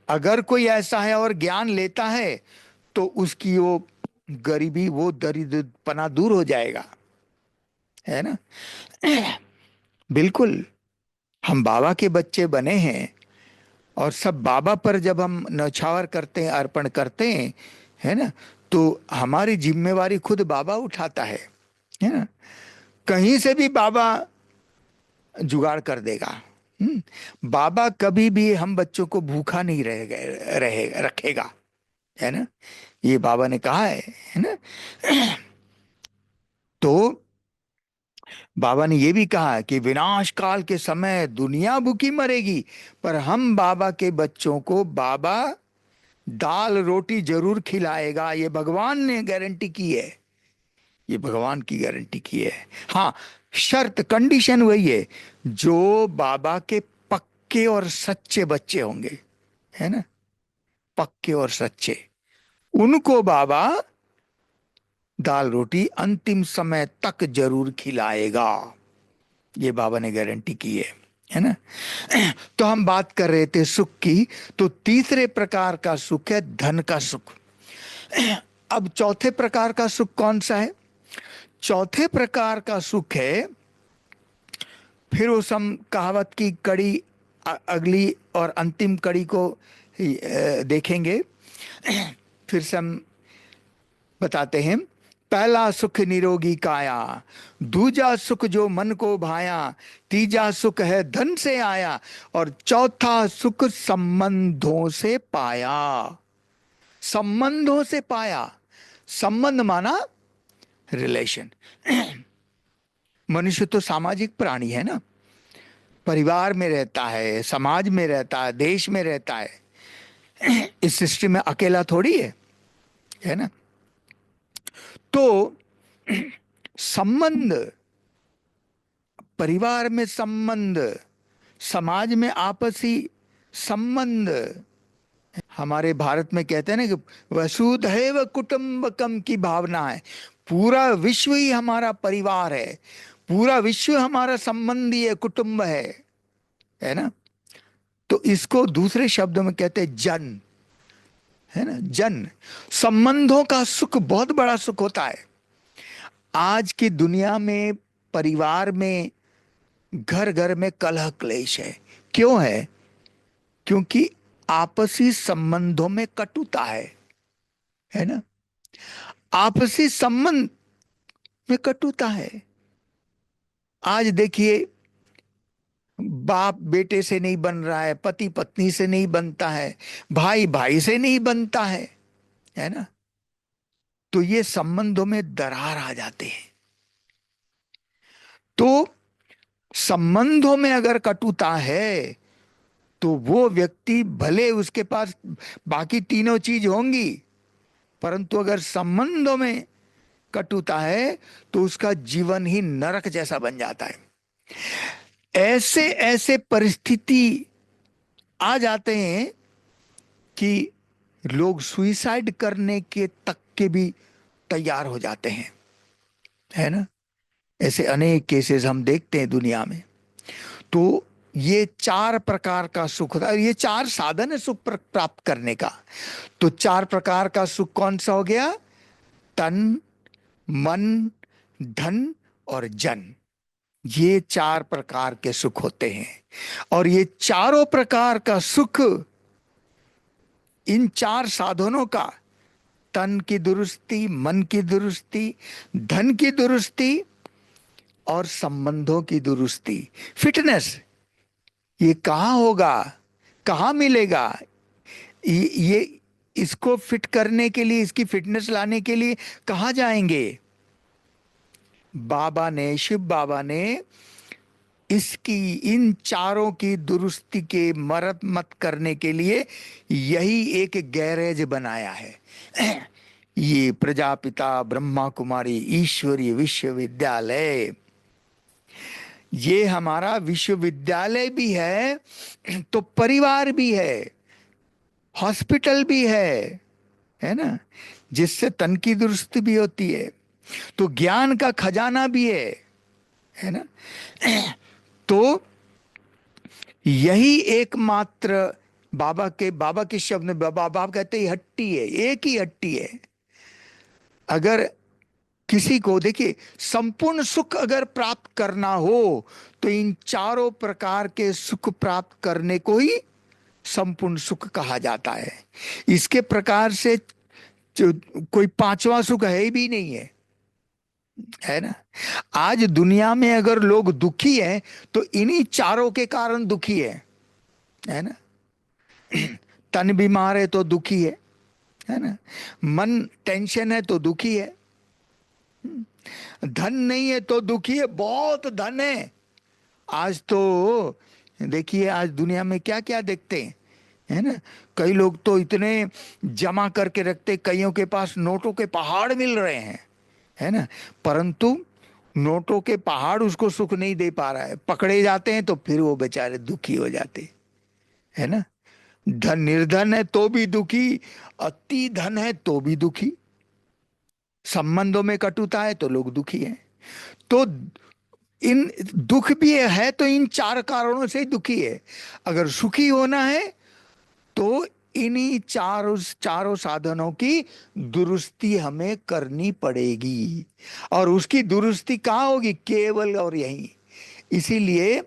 अगर कोई ऐसा है और ज्ञान लेता है, तो उसकी वो गरीबी, वो दरिद्रपना दूर हो जाएगा, है ना। बिल्कुल। हम बाबा के बच्चे बने हैं, और सब बाबा पर जब हम न्यौछावर करते हैं, अर्पण करते हैं, है ना, तो हमारी जिम्मेवारी खुद बाबा उठाता है ना। कहीं से भी बाबा जुगाड़ कर देगा। बाबा कभी भी हम बच्चों को भूखा नहीं रखेगा, है ना। ये बाबा ने कहा है ना। तो बाबा ने ये भी कहा कि विनाश काल के समय दुनिया भूखी मरेगी, पर हम बाबा के बच्चों को बाबा दाल रोटी जरूर खिलाएगा। ये भगवान ने गारंटी की है, ये भगवान की गारंटी की है। हाँ, शर्त कंडीशन वही है, जो बाबा के पक्के और सच्चे बच्चे होंगे, है ना, पक्के और सच्चे, उनको बाबा दाल रोटी अंतिम समय तक जरूर खिलाएगा। ये बाबा ने गारंटी की है ना। तो हम बात कर रहे थे सुख की। तो तीसरे प्रकार का सुख है धन का सुख। अब चौथे प्रकार का सुख कौन सा है? चौथे प्रकार का सुख है, फिर उस हम कहावत की कड़ी अगली और अंतिम कड़ी को देखेंगे। फिर से हम बताते हैं। पहला सुख निरोगी काया, दूजा सुख जो मन को भाया, तीजा सुख है धन से आया, और चौथा सुख संबंधों से पाया। संबंधों से पाया, संबंध माना रिलेशन। मनुष्य तो सामाजिक प्राणी है ना, परिवार में रहता है, समाज में रहता है, देश में रहता है। इस सृष्टि में अकेला थोड़ी है ना। तो संबंध, परिवार में संबंध, समाज में आपसी संबंध, हमारे भारत में कहते हैं ना कि वसुधैव कुटुंबकम की भावना है। पूरा विश्व ही हमारा परिवार है, पूरा विश्व हमारा संबंधी है, कुटुंब है ना। तो इसको दूसरे शब्दों में कहते हैं जन, है ना, जन। संबंधों का सुख बहुत बड़ा सुख होता है। आज की दुनिया में परिवार में, घर घर में कलह क्लेश है। क्यों है? क्योंकि आपसी संबंधों में कटुता है ना। आपसी संबंध में कटुता है। आज देखिए, बाप बेटे से नहीं बन रहा है, पति पत्नी से नहीं बनता है, भाई भाई से नहीं बनता है ना। तो ये संबंधों में दरार आ जाते हैं। तो संबंधों में अगर कटुता है तो वो व्यक्ति, भले उसके पास बाकी तीनों चीज होंगी, परंतु अगर संबंधों में कटुता है तो उसका जीवन ही नरक जैसा बन जाता है। ऐसे ऐसे परिस्थिति आ जाते हैं कि लोग सुइसाइड करने के तक के भी तैयार हो जाते हैं, है ना। ऐसे अनेक केसेस हम देखते हैं दुनिया में। तो ये चार प्रकार का सुख होता है, ये चार साधन है सुख प्राप्त करने का। तो चार प्रकार का सुख कौन सा हो गया? तन, मन, धन और जन। ये चार प्रकार के सुख होते हैं। और ये चारों प्रकार का सुख, इन चार साधनों का, तन की दुरुस्ती, मन की दुरुस्ती, धन की दुरुस्ती और संबंधों की दुरुस्ती, फिटनेस, ये कहाँ होगा, कहाँ मिलेगा? ये इसको फिट करने के लिए, इसकी फिटनेस लाने के लिए कहाँ जाएंगे? बाबा ने, शिव बाबा ने इसकी, इन चारों की दुरुस्ती के मरम्मत करने के लिए यही एक गैरेज बनाया है। ये प्रजापिता ब्रह्मा कुमारी ईश्वरीय विश्वविद्यालय, ये हमारा विश्वविद्यालय भी है, तो परिवार भी है, हॉस्पिटल भी है ना, जिससे तन की दुरुस्ती भी होती है। तो ज्ञान का खजाना भी है ना। तो यही एकमात्र बाबा के शब्द में, बाबा कहते ही हट्टी है, एक ही हट्टी है। अगर किसी को, देखिए, संपूर्ण सुख अगर प्राप्त करना हो तो इन चारों प्रकार के सुख प्राप्त करने को ही संपूर्ण सुख कहा जाता है। इसके प्रकार से कोई पांचवा सुख है ही भी नहीं है ना। आज दुनिया में अगर लोग दुखी हैं तो इन्हीं चारों के कारण दुखी है ना। तन बीमार है तो दुखी है ना। मन टेंशन है तो दुखी है। धन नहीं है तो दुखी है, बहुत धन है। आज तो देखिए, आज दुनिया में क्या क्या देखते हैं, है ना। कई लोग तो इतने जमा करके रखते, कईयों के पास नोटों के पहाड़ मिल रहे हैं, है ना। परंतु नोटों के पहाड़ उसको सुख नहीं दे पा रहा है, पकड़े जाते हैं तो फिर वो बेचारे दुखी हो जाते, है ना। धन, निर्धन है तो भी दुखी, अति धन है तो भी दुखी, संबंधों में कटुता है तो लोग दुखी हैं। तो इन दुख भी है तो इन चार कारणों से ही दुखी है। अगर सुखी होना है तो इन्हीं चारों साधनों की दुरुस्ती हमें करनी पड़ेगी। और उसकी दुरुस्ती कहाँ होगी? केवल और यहीं। इसीलिए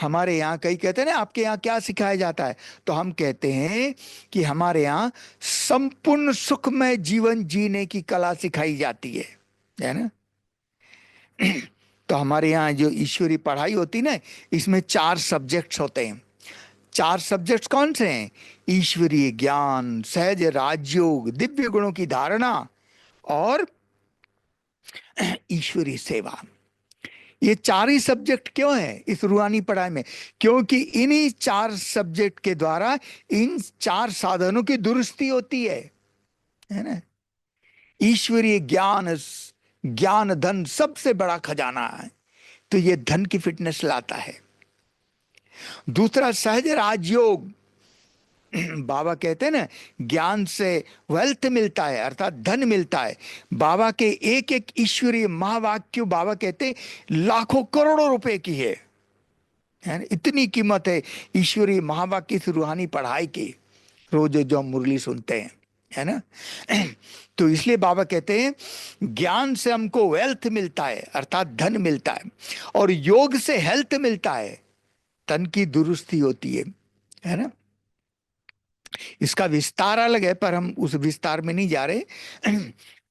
हमारे यहाँ, कई कहते हैं ना, आपके यहाँ क्या सिखाया जाता है? तो हम कहते हैं कि हमारे यहाँ संपूर्ण सुखमय जीवन जीने की कला सिखाई जाती है ना। तो हमारे यहाँ जो ईश्वरी पढ़ाई होती ना, इसमें चार सब्जेक्ट्स होते हैं। चार सब्जेक्ट्स कौन से हैं? ईश्वरीय ज्ञान, सहज राजयोग, दिव्य गुणों की धारणा और ईश्वरीय सेवा। ये चार ही सब्जेक्ट क्यों है इस रूहानी पढ़ाई में? क्योंकि इन्हीं चार सब्जेक्ट के द्वारा इन चार साधनों की दुरुस्ती होती है ना। ईश्वरीय ज्ञान, ज्ञान धन सबसे बड़ा खजाना है, तो ये धन की फिटनेस लाता है। दूसरा सहज राजयोग, बाबा कहते हैं ना, ज्ञान से वेल्थ मिलता है, अर्थात धन मिलता है। बाबा के एक एक ईश्वरीय महावाक्य, बाबा कहते लाखों करोड़ों रुपए की है ना, इतनी कीमत है ईश्वरीय महावाक्य की, रूहानी पढ़ाई की। रोज जो हम मुरली सुनते हैं, है ना। तो इसलिए बाबा कहते हैं ज्ञान से हमको वेल्थ मिलता है, अर्थात धन मिलता है, और योग से हेल्थ मिलता है, तन की दुरुस्ती होती है ना। इसका विस्तार अलग है, पर हम उस विस्तार में नहीं जा रहे।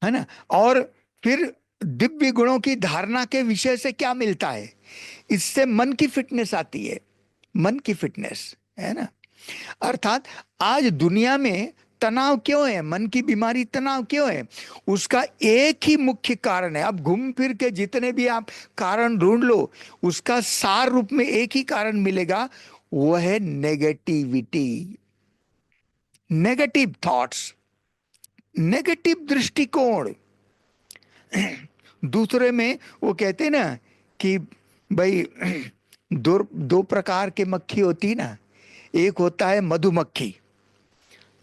है ना। और फिर दिव्य गुणों की धारणा के विषय से क्या मिलता है? इससे मन की फिटनेस आती है, मन की फिटनेस, है ना। अर्थात आज दुनिया में तनाव क्यों है, मन की बीमारी तनाव क्यों है? उसका एक ही मुख्य कारण है। अब घूम फिर के जितने भी आप कारण ढूंढ लो, उसका सार रूप में एक ही कारण मिलेगा, वो है नेगेटिविटी, नेगेटिव थॉट्स, नेगेटिव दृष्टिकोण। दूसरे में वो कहते हैं ना कि भाई दो दो प्रकार के मक्खी होती ना। एक होता है मधुमक्खी,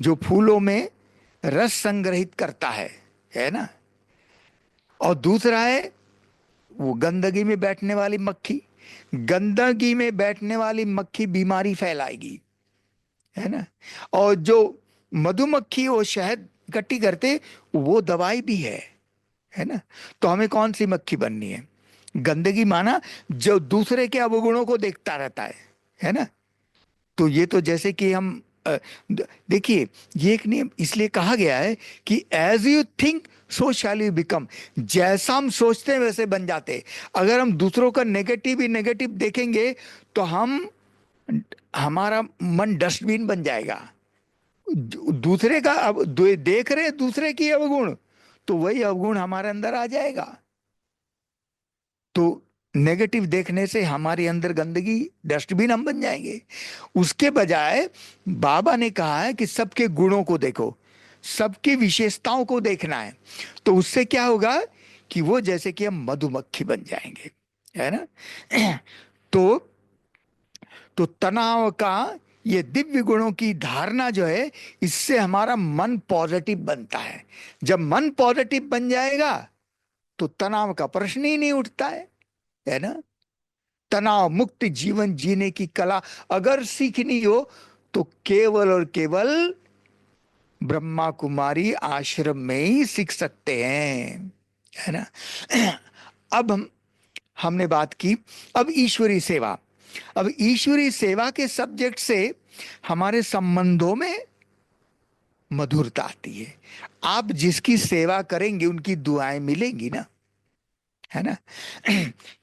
जो फूलों में रस संग्रहित करता है ना। और दूसरा है वो गंदगी में बैठने वाली मक्खी। गंदगी में बैठने वाली मक्खी बीमारी फैलाएगी, है ना। और जो मधुमक्खी वो शहद इकट्ठी करते, वो दवाई भी है ना। तो हमें कौन सी मक्खी बननी है? गंदगी माना जो दूसरे के अवगुणों को देखता रहता है ना। तो ये तो जैसे कि हम देखिए, ये एक नियम इसलिए कहा गया है कि as you think so shall you become. जैसा हम सोचते हैं वैसे बन जाते हैं। अगर हम दूसरों का नेगेटिव ही नेगेटिव देखेंगे, तो हम हमारा मन डस्टबिन बन जाएगा। दूसरे का अब देख रहे हैं दूसरे की अवगुण, तो वही अवगुण हमारे अंदर आ जाएगा। तो नेगेटिव देखने से हमारे अंदर गंदगी, डस्टबिन हम बन जाएंगे। उसके बजाय बाबा ने कहा है कि सबके गुणों को देखो, सबकी विशेषताओं को देखना है। तो उससे क्या होगा कि वो जैसे कि हम मधुमक्खी बन जाएंगे, है ना। तो तनाव का ये दिव्य गुणों की धारणा जो है, इससे हमारा मन पॉजिटिव बनता है। जब मन पॉजिटिव बन जाएगा, तो तनाव का प्रश्न ही नहीं उठता है ना। तनाव मुक्त जीवन जीने की कला अगर सीखनी हो, तो केवल और केवल ब्रह्मा कुमारी आश्रम में ही सीख सकते हैं, है ना। अब हमने बात की। अब ईश्वरी सेवा। अब ईश्वरी सेवा के सब्जेक्ट से हमारे संबंधों में मधुरता आती है। आप जिसकी सेवा करेंगे उनकी दुआएं मिलेंगी ना, है ना।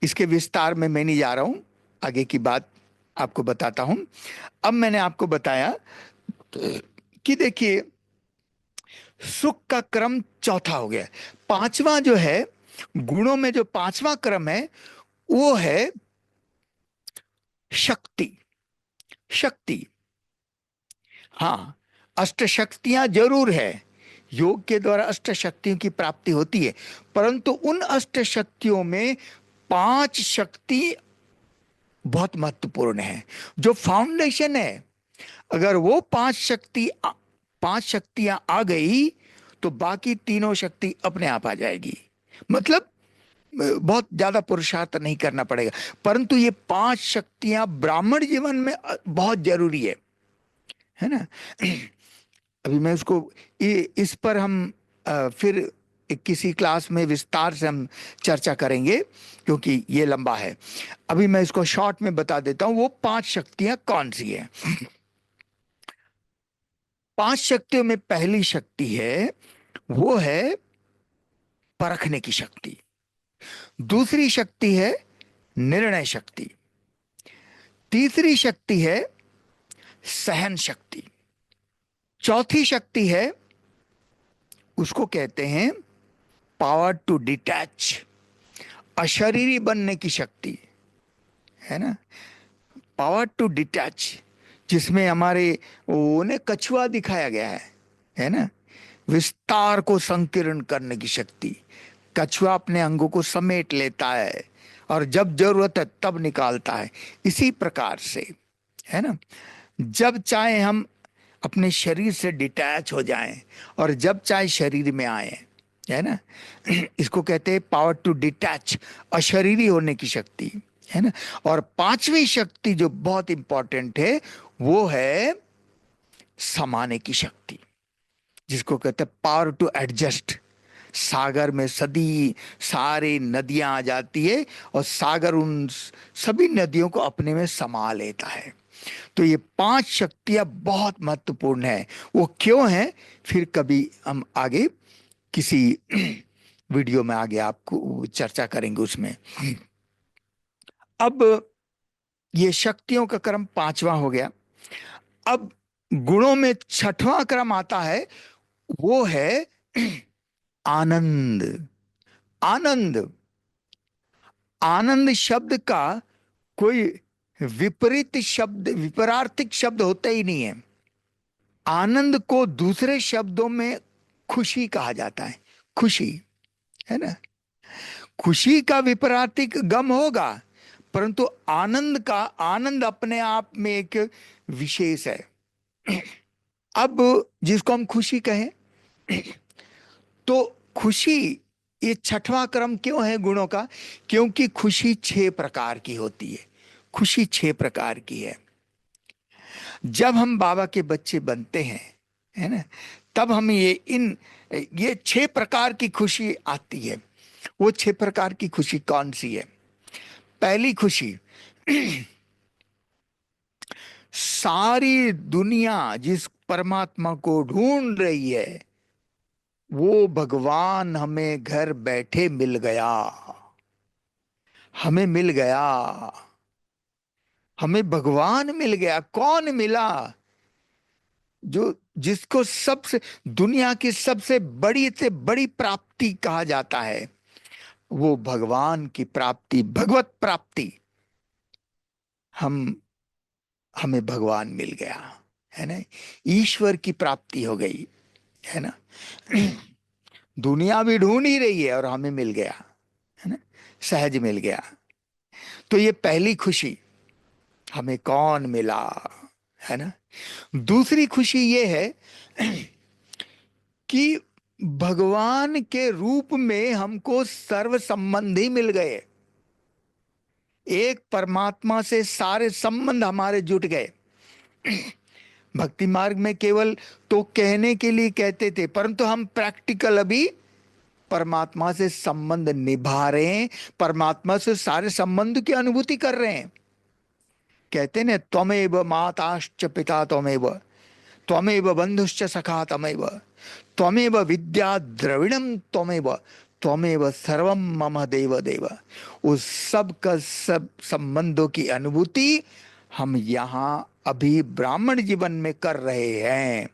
इसके विस्तार में मैं नहीं जा रहा हूं, आगे की बात आपको बताता हूं। अब मैंने आपको बताया कि देखिए, सुख का क्रम चौथा हो गया। पांचवा जो है, गुणों में जो पांचवा क्रम है, वो है शक्ति। शक्ति, हाँ, अष्ट शक्तियां जरूर है। योग के द्वारा अष्ट शक्तियों की प्राप्ति होती है, परंतु उन अष्ट शक्तियों में पांच शक्ति बहुत महत्वपूर्ण है, जो फाउंडेशन है। अगर वो पांच शक्तियां आ गई, तो बाकी तीनों शक्ति अपने आप आ जाएगी। मतलब बहुत ज्यादा पुरुषार्थ नहीं करना पड़ेगा। परंतु ये पांच शक्तियां ब्राह्मण जीवन में बहुत जरूरी है ना। अभी मैं उसको इस पर हम फिर किसी क्लास में विस्तार से हम चर्चा करेंगे, क्योंकि ये लंबा है। अभी मैं इसको शॉर्ट में बता देता हूं वो पांच शक्तियां कौन सी है। पांच शक्तियों में पहली शक्ति है, वो है परखने की शक्ति। दूसरी शक्ति है निर्णय शक्ति। तीसरी शक्ति है सहन शक्ति। चौथी शक्ति है, उसको कहते हैं पावर टू डिटैच, अशरीरी बनने की शक्ति, है ना। पावर टू डिटैच, जिसमें हमारे वो ने कछुआ दिखाया गया है ना। विस्तार को संकीर्ण करने की शक्ति। कछुआ अपने अंगों को समेट लेता है और जब जरूरत है तब निकालता है। इसी प्रकार से, है ना, जब चाहे हम अपने शरीर से डिटैच हो जाएं और जब चाहे शरीर में आए, है ना। इसको कहते हैं पावर टू डिटैच, अशरीरी होने की शक्ति, है ना। और पांचवी शक्ति जो बहुत इंपॉर्टेंट है, वो है समाने की शक्ति, जिसको कहते हैं पावर टू एडजस्ट। सागर में सदी सारी नदियां आ जाती है और सागर उन सभी नदियों को अपने में समा लेता है। तो ये पांच शक्तियां बहुत महत्वपूर्ण है। वो क्यों है, फिर कभी हम आगे किसी वीडियो में आगे आपको चर्चा करेंगे उसमें। अब ये शक्तियों का क्रम पांचवा हो गया। अब गुणों में छठवां क्रम आता है, वो है आनंद। आनंद, आनंद शब्द का कोई विपरीत शब्द, विपरार्थिक शब्द होता ही नहीं है। आनंद को दूसरे शब्दों में खुशी कहा जाता है। खुशी, है ना। खुशी का विपरार्थिक गम होगा, परंतु आनंद का, आनंद अपने आप में एक विशेष है। अब जिसको हम खुशी कहें, तो खुशी, ये छठवां क्रम क्यों है गुणों का? क्योंकि खुशी 6 प्रकार की होती है। खुशी 6 प्रकार की है। जब हम बाबा के बच्चे बनते हैं, है ना, तब हम ये 6 प्रकार की खुशी आती है। वो 6 प्रकार की खुशी कौन सी है? पहली खुशी, सारी दुनिया जिस परमात्मा को ढूंढ रही है, वो भगवान हमें घर बैठे मिल गया। हमें मिल गया, हमें भगवान मिल गया। कौन मिला? जो, जिसको सबसे, दुनिया की सबसे बड़ी से बड़ी प्राप्ति कहा जाता है, वो भगवान की प्राप्ति, भगवत प्राप्ति। हम हमें भगवान मिल गया, है ना। ईश्वर की प्राप्ति हो गई, है ना। दुनिया भी ढूंढ ही रही है और हमें मिल गया, है ना, सहज मिल गया। तो ये पहली खुशी, हमें कौन मिला, है ना। दूसरी खुशी ये है कि भगवान के रूप में हमको सर्व संबंधी मिल गए। एक परमात्मा से सारे संबंध हमारे जुट गए। भक्ति मार्ग में केवल तो कहने के लिए कहते थे, परंतु हम प्रैक्टिकल अभी परमात्मा से संबंध निभा रहे हैं, परमात्मा से सारे संबंध की अनुभूति कर रहे हैं। कहते ने, त्वमेव माताश्च पिता त्वमेव, त्वमेव बंधुश्च सखा त्वमेव, त्वमेव विद्या द्रविणम त्वमेव, त्वमेव सर्वम मम देव देव। उस सब का सब संबंधों की अनुभूति हम यहाँ अभी ब्राह्मण जीवन में कर रहे हैं।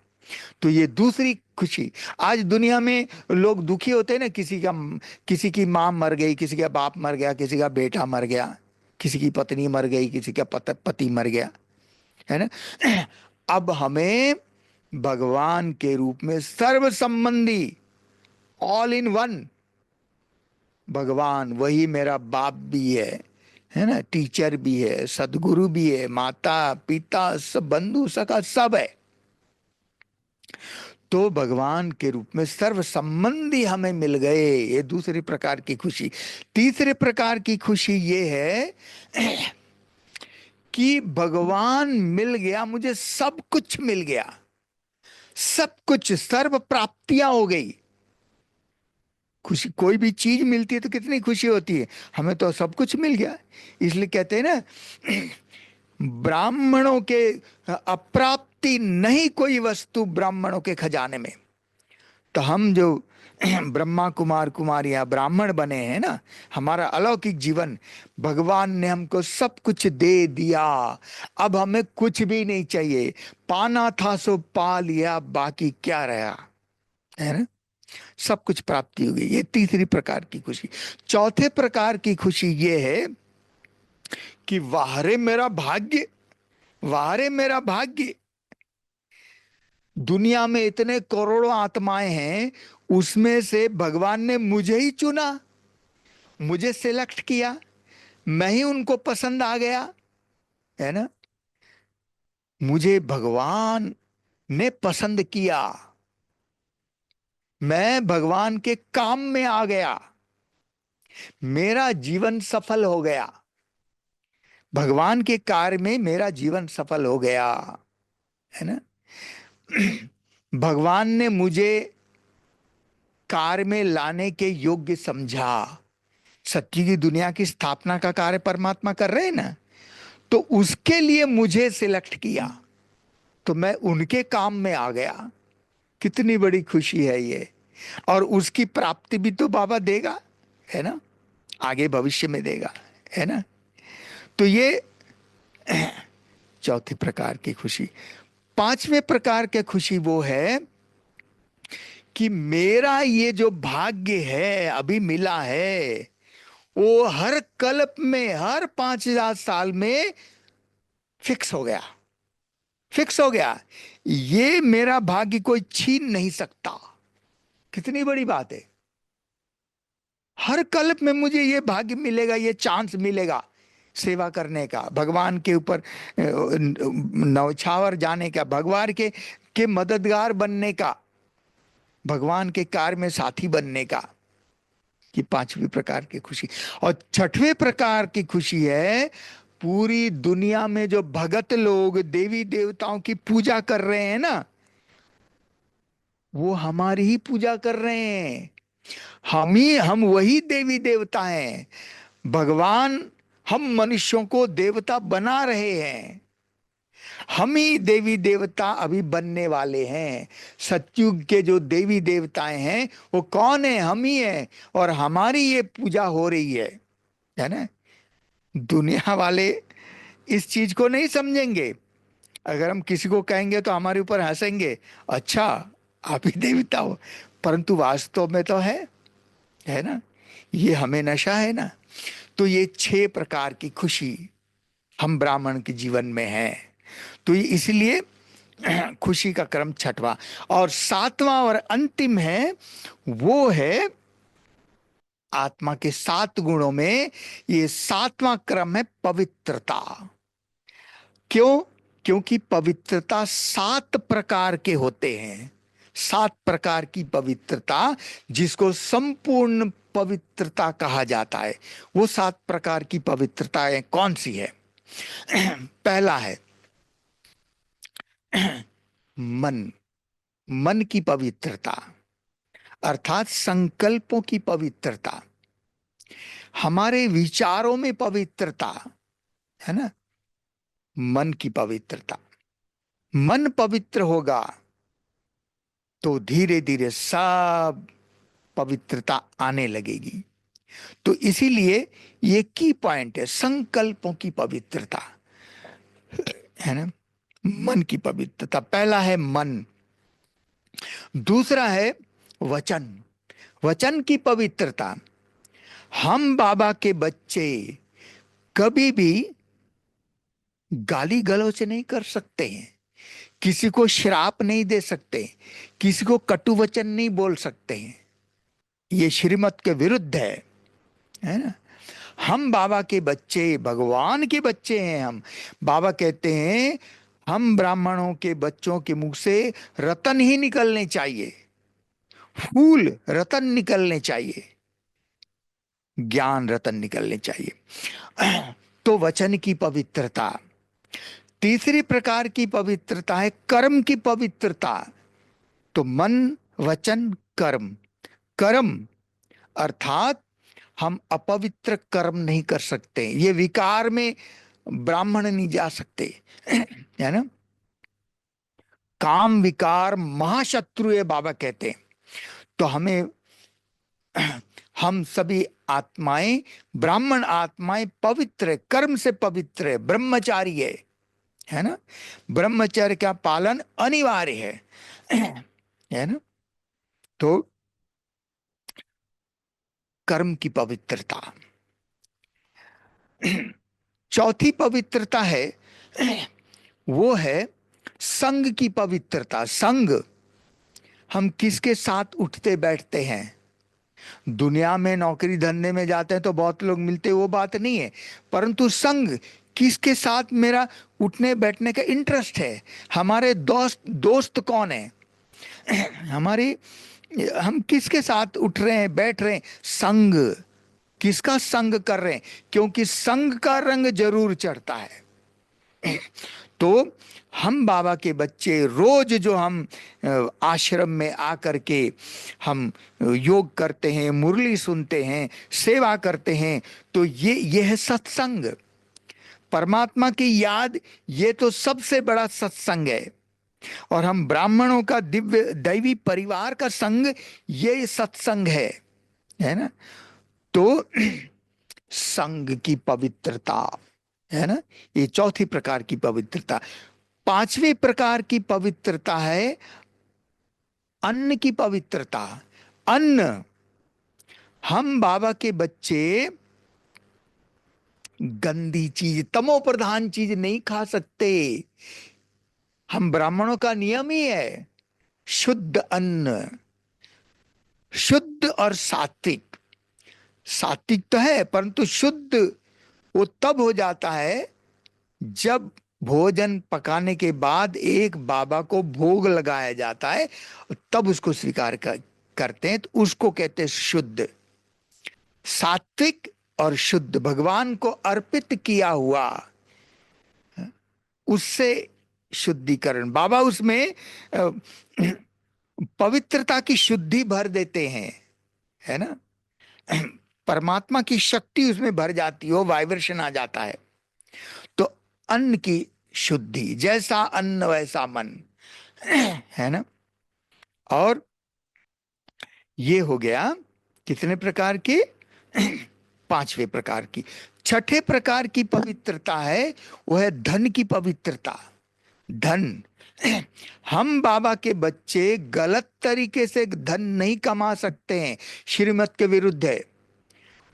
तो ये दूसरी खुशी। आज दुनिया में लोग दुखी होते हैं ना, किसी की माँ मर गई, किसी का बाप मर गया, किसी का बेटा मर गया, किसी की पत्नी मर गई, किसी का पति मर गया, है ना। अब हमें भगवान के रूप में सर्व संबंधी, ऑल इन वन भगवान, वही मेरा बाप भी है ना, टीचर भी है, सदगुरु भी है, माता पिता सब, बंधु सखा सब है। तो भगवान के रूप में सर्व संबंधी हमें मिल गए, ये दूसरी प्रकार की खुशी। तीसरे प्रकार की खुशी ये है कि भगवान मिल गया, मुझे सब कुछ मिल गया, सब कुछ, सर्व प्राप्तियां हो गई। खुशी, कोई भी चीज मिलती है तो कितनी खुशी होती है। हमें तो सब कुछ मिल गया। इसलिए कहते हैं ना, ब्राह्मणों के अप्राप्ति नहीं कोई वस्तु ब्राह्मणों के खजाने में। तो हम जो ब्रह्मा कुमार कुमारियां ब्राह्मण बने हैं ना, हमारा अलौकिक जीवन, भगवान ने हमको सब कुछ दे दिया। अब हमें कुछ भी नहीं चाहिए। पाना था सो पा लिया, बाकी क्या रहा, है ना। सब कुछ प्राप्ति हो गई। ये तीसरी प्रकार की खुशी। चौथे प्रकार की खुशी ये है कि वाह रे मेरा भाग्य, वाह रे मेरा भाग्य। दुनिया में इतने करोड़ों आत्माएं हैं, उसमें से भगवान ने मुझे ही चुना, मुझे सिलेक्ट किया, मैं ही उनको पसंद आ गया, है ना। मुझे भगवान ने पसंद किया, मैं भगवान के काम में आ गया, मेरा जीवन सफल हो गया, भगवान के कार्य में मेरा जीवन सफल हो गया, है ना। भगवान ने मुझे कार्य में लाने के योग्य समझा। सत्य की दुनिया की स्थापना का कार्य परमात्मा कर रहे हैं ना, तो उसके लिए मुझे सिलेक्ट किया, तो मैं उनके काम में आ गया। कितनी बड़ी खुशी है ये, और उसकी प्राप्ति भी तो बाबा देगा, है ना, आगे भविष्य में देगा, है ना। तो ये चौथे प्रकार की खुशी। पांचवें प्रकार की खुशी वो है कि मेरा ये जो भाग्य है अभी मिला है, वो हर कल्प में, हर 5,000 साल में फिक्स हो गया, फिक्स हो गया। ये मेरा भाग्य कोई छीन नहीं सकता। कितनी बड़ी बात है। हर कल्प में मुझे ये भाग्य मिलेगा, ये चांस मिलेगा सेवा करने का, भगवान के ऊपर नौछावर जाने का, भगवान के मददगार बनने का, भगवान के कार्य में साथी बनने का। कि पांचवी प्रकार की खुशी। और छठवें प्रकार की खुशी है, पूरी दुनिया में जो भगत लोग देवी देवताओं की पूजा कर रहे हैं ना, वो हमारी ही पूजा कर रहे हैं। हम वही देवी देवता हैं। भगवान हम मनुष्यों को देवता बना रहे हैं। हम ही देवी देवता अभी बनने वाले हैं। सतयुग के जो देवी देवताएं हैं वो कौन है? हम ही हैं। और हमारी ये पूजा हो रही है ना। दुनिया वाले इस चीज को नहीं समझेंगे। अगर हम किसी को कहेंगे तो हमारे ऊपर हंसेंगे, अच्छा आप ही देवता हो, परंतु वास्तव में तो है ना। ये हमें नशा है ना। तो ये 6 प्रकार की खुशी हम ब्राह्मण के जीवन में है। तो ये इसलिए खुशी का क्रम छठवां। और सातवां और अंतिम है, वो है आत्मा के 7 गुणों में ये सातवां क्रम है पवित्रता। क्यों? क्योंकि पवित्रता 7 प्रकार के होते हैं। 7 प्रकार की पवित्रता, जिसको संपूर्ण पवित्रता कहा जाता है। वो 7 प्रकार की पवित्रताएं कौन सी है? पहला है मन। मन की पवित्रता, अर्थात संकल्पों की पवित्रता, हमारे विचारों में पवित्रता, है ना। मन की पवित्रता। मन पवित्र होगा तो धीरे धीरे सब पवित्रता आने लगेगी। तो इसीलिए ये की पॉइंट है, संकल्पों की पवित्रता, है ना। मन की पवित्रता, पहला है मन। दूसरा है वचन। वचन की पवित्रता। हम बाबा के बच्चे कभी भी गाली गलौज नहीं कर सकते हैं, किसी को श्राप नहीं दे सकते, किसी को कटु वचन नहीं बोल सकते हैं। ये श्रीमत के विरुद्ध है ना। हम बाबा के बच्चे, भगवान के बच्चे हैं हम। बाबा कहते हैं हम ब्राह्मणों के बच्चों के मुख से रतन ही निकलने चाहिए, फूल रतन निकलने चाहिए, ज्ञान रतन निकलने चाहिए। तो वचन की पवित्रता। तीसरी प्रकार की पवित्रता है कर्म की पवित्रता। तो मन, वचन, कर्म। कर्म अर्थात हम अपवित्र कर्म नहीं कर सकते, ये विकार में ब्राह्मण नहीं जा सकते, है ना। काम विकार महाशत्रु है बाबा कहते हैं। तो हमें, हम सभी आत्माएं, ब्राह्मण आत्माएं पवित्र है, कर्म से पवित्र है, ब्रह्मचारी है ना। ब्रह्मचर्य का पालन अनिवार्य है ना। तो कर्म की पवित्रता। चौथी पवित्रता है, वो है संग की पवित्रता। संग, हम किसके साथ उठते बैठते हैं। दुनिया में नौकरी धंधे में जाते हैं तो बहुत लोग मिलते, वो बात नहीं है, परंतु संग, किसके साथ मेरा उठने बैठने का इंटरेस्ट है। हमारे दोस्त, दोस्त कौन है हमारे, हम किसके साथ उठ रहे हैं, बैठ रहे हैं। संग, किसका संग कर रहे हैं, क्योंकि संग का रंग जरूर चढ़ता है। तो हम बाबा के बच्चे रोज जो हम आश्रम में आकर के हम योग करते हैं, मुरली सुनते हैं, सेवा करते हैं, तो ये है सत्संग, परमात्मा की याद। ये तो सबसे बड़ा सत्संग है। और हम ब्राह्मणों का दिव्य दैवी परिवार का संग, ये सत्संग है ना। तो संग की पवित्रता, है ना, ये चौथी प्रकार की पवित्रता। पांचवी प्रकार की पवित्रता है अन्न की पवित्रता। अन्न, हम बाबा के बच्चे गंदी चीज, तमो प्रधान चीज नहीं खा सकते। हम ब्राह्मणों का नियम ही है शुद्ध अन्न, शुद्ध और सात्विक। सात्विक तो है परंतु शुद्ध वो तब हो जाता है जब भोजन पकाने के बाद एक बाबा को भोग लगाया जाता है, तब उसको स्वीकार करते हैं, तो उसको कहते हैं शुद्ध। सात्विक और शुद्ध भगवान को अर्पित किया हुआ, उससे शुद्धिकरण, बाबा उसमें अ, पवित्रता की शुद्धि भर देते हैं, है ना। परमात्मा की शक्ति उसमें भर जाती हो, वाइब्रेशन आ जाता है। तो अन्न की शुद्धि, जैसा अन्न वैसा मन, है ना। और ये हो गया कितने प्रकार के? पांचवे प्रकार की। छठे प्रकार की पवित्रता है, वो है धन की पवित्रता। धन, हम बाबा के बच्चे गलत तरीके से धन नहीं कमा सकते हैं, श्रीमत के विरुद्ध है।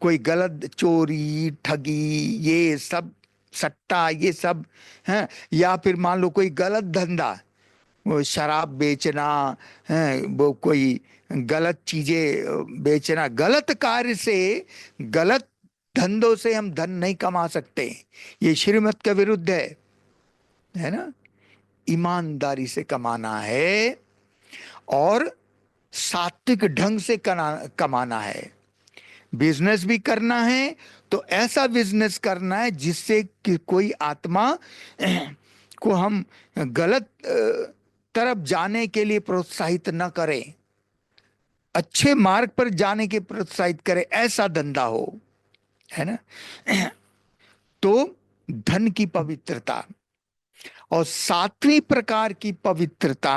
कोई गलत चोरी ठगी ये सब, सट्टा ये सब है, या फिर मान लो कोई गलत धंधा, वो शराब बेचना है, वो कोई गलत चीजें बेचना, गलत कार्य से, गलत धंधों से हम धन नहीं कमा सकते। ये श्रीमत के विरुद्ध है ना। ईमानदारी से कमाना है और सात्विक ढंग से कमाना है। बिजनेस भी करना है तो ऐसा बिजनेस करना है जिससे कि कोई आत्मा को हम गलत तरफ जाने के लिए प्रोत्साहित न करें, अच्छे मार्ग पर जाने के प्रोत्साहित करे, ऐसा धंधा हो, है ना। तो धन की पवित्रता। और सातवीं प्रकार की पवित्रता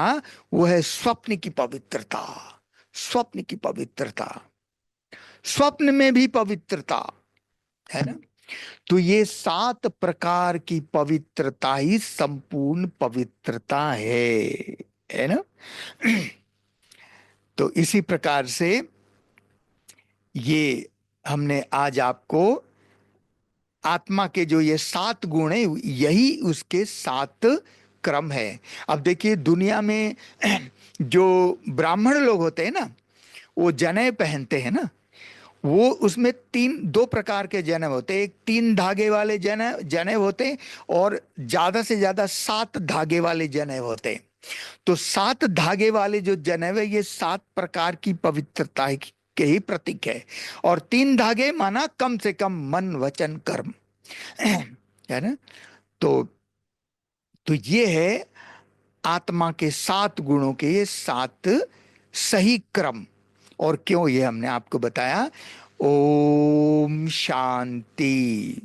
वो है स्वप्न की पवित्रता। स्वप्न की पवित्रता, स्वप्न में भी पवित्रता, है ना। तो ये 7 प्रकार की पवित्रता ही संपूर्ण पवित्रता है ना। तो इसी प्रकार से ये हमने आज आपको आत्मा के जो ये 7 गुण है, यही उसके 7 क्रम है। अब देखिए दुनिया में जो ब्राह्मण लोग होते हैं ना, वो जनेऊ पहनते हैं ना, वो उसमें दो प्रकार के जनेऊ होते हैं। एक 3 धागे वाले जनेऊ जनेऊ होते हैं, और ज्यादा से ज्यादा 7 धागे वाले जनेऊ होते हैं। तो 7 धागे वाले जो जनेऊ है, ये 7 प्रकार की पवित्रता के ही प्रतीक है। और 3 धागे माना कम से कम मन वचन कर्म, है ना। तो ये है आत्मा के 7 गुणों के ये 7 सही क्रम। और क्यों, ये हमने आपको बताया। ओम शांति।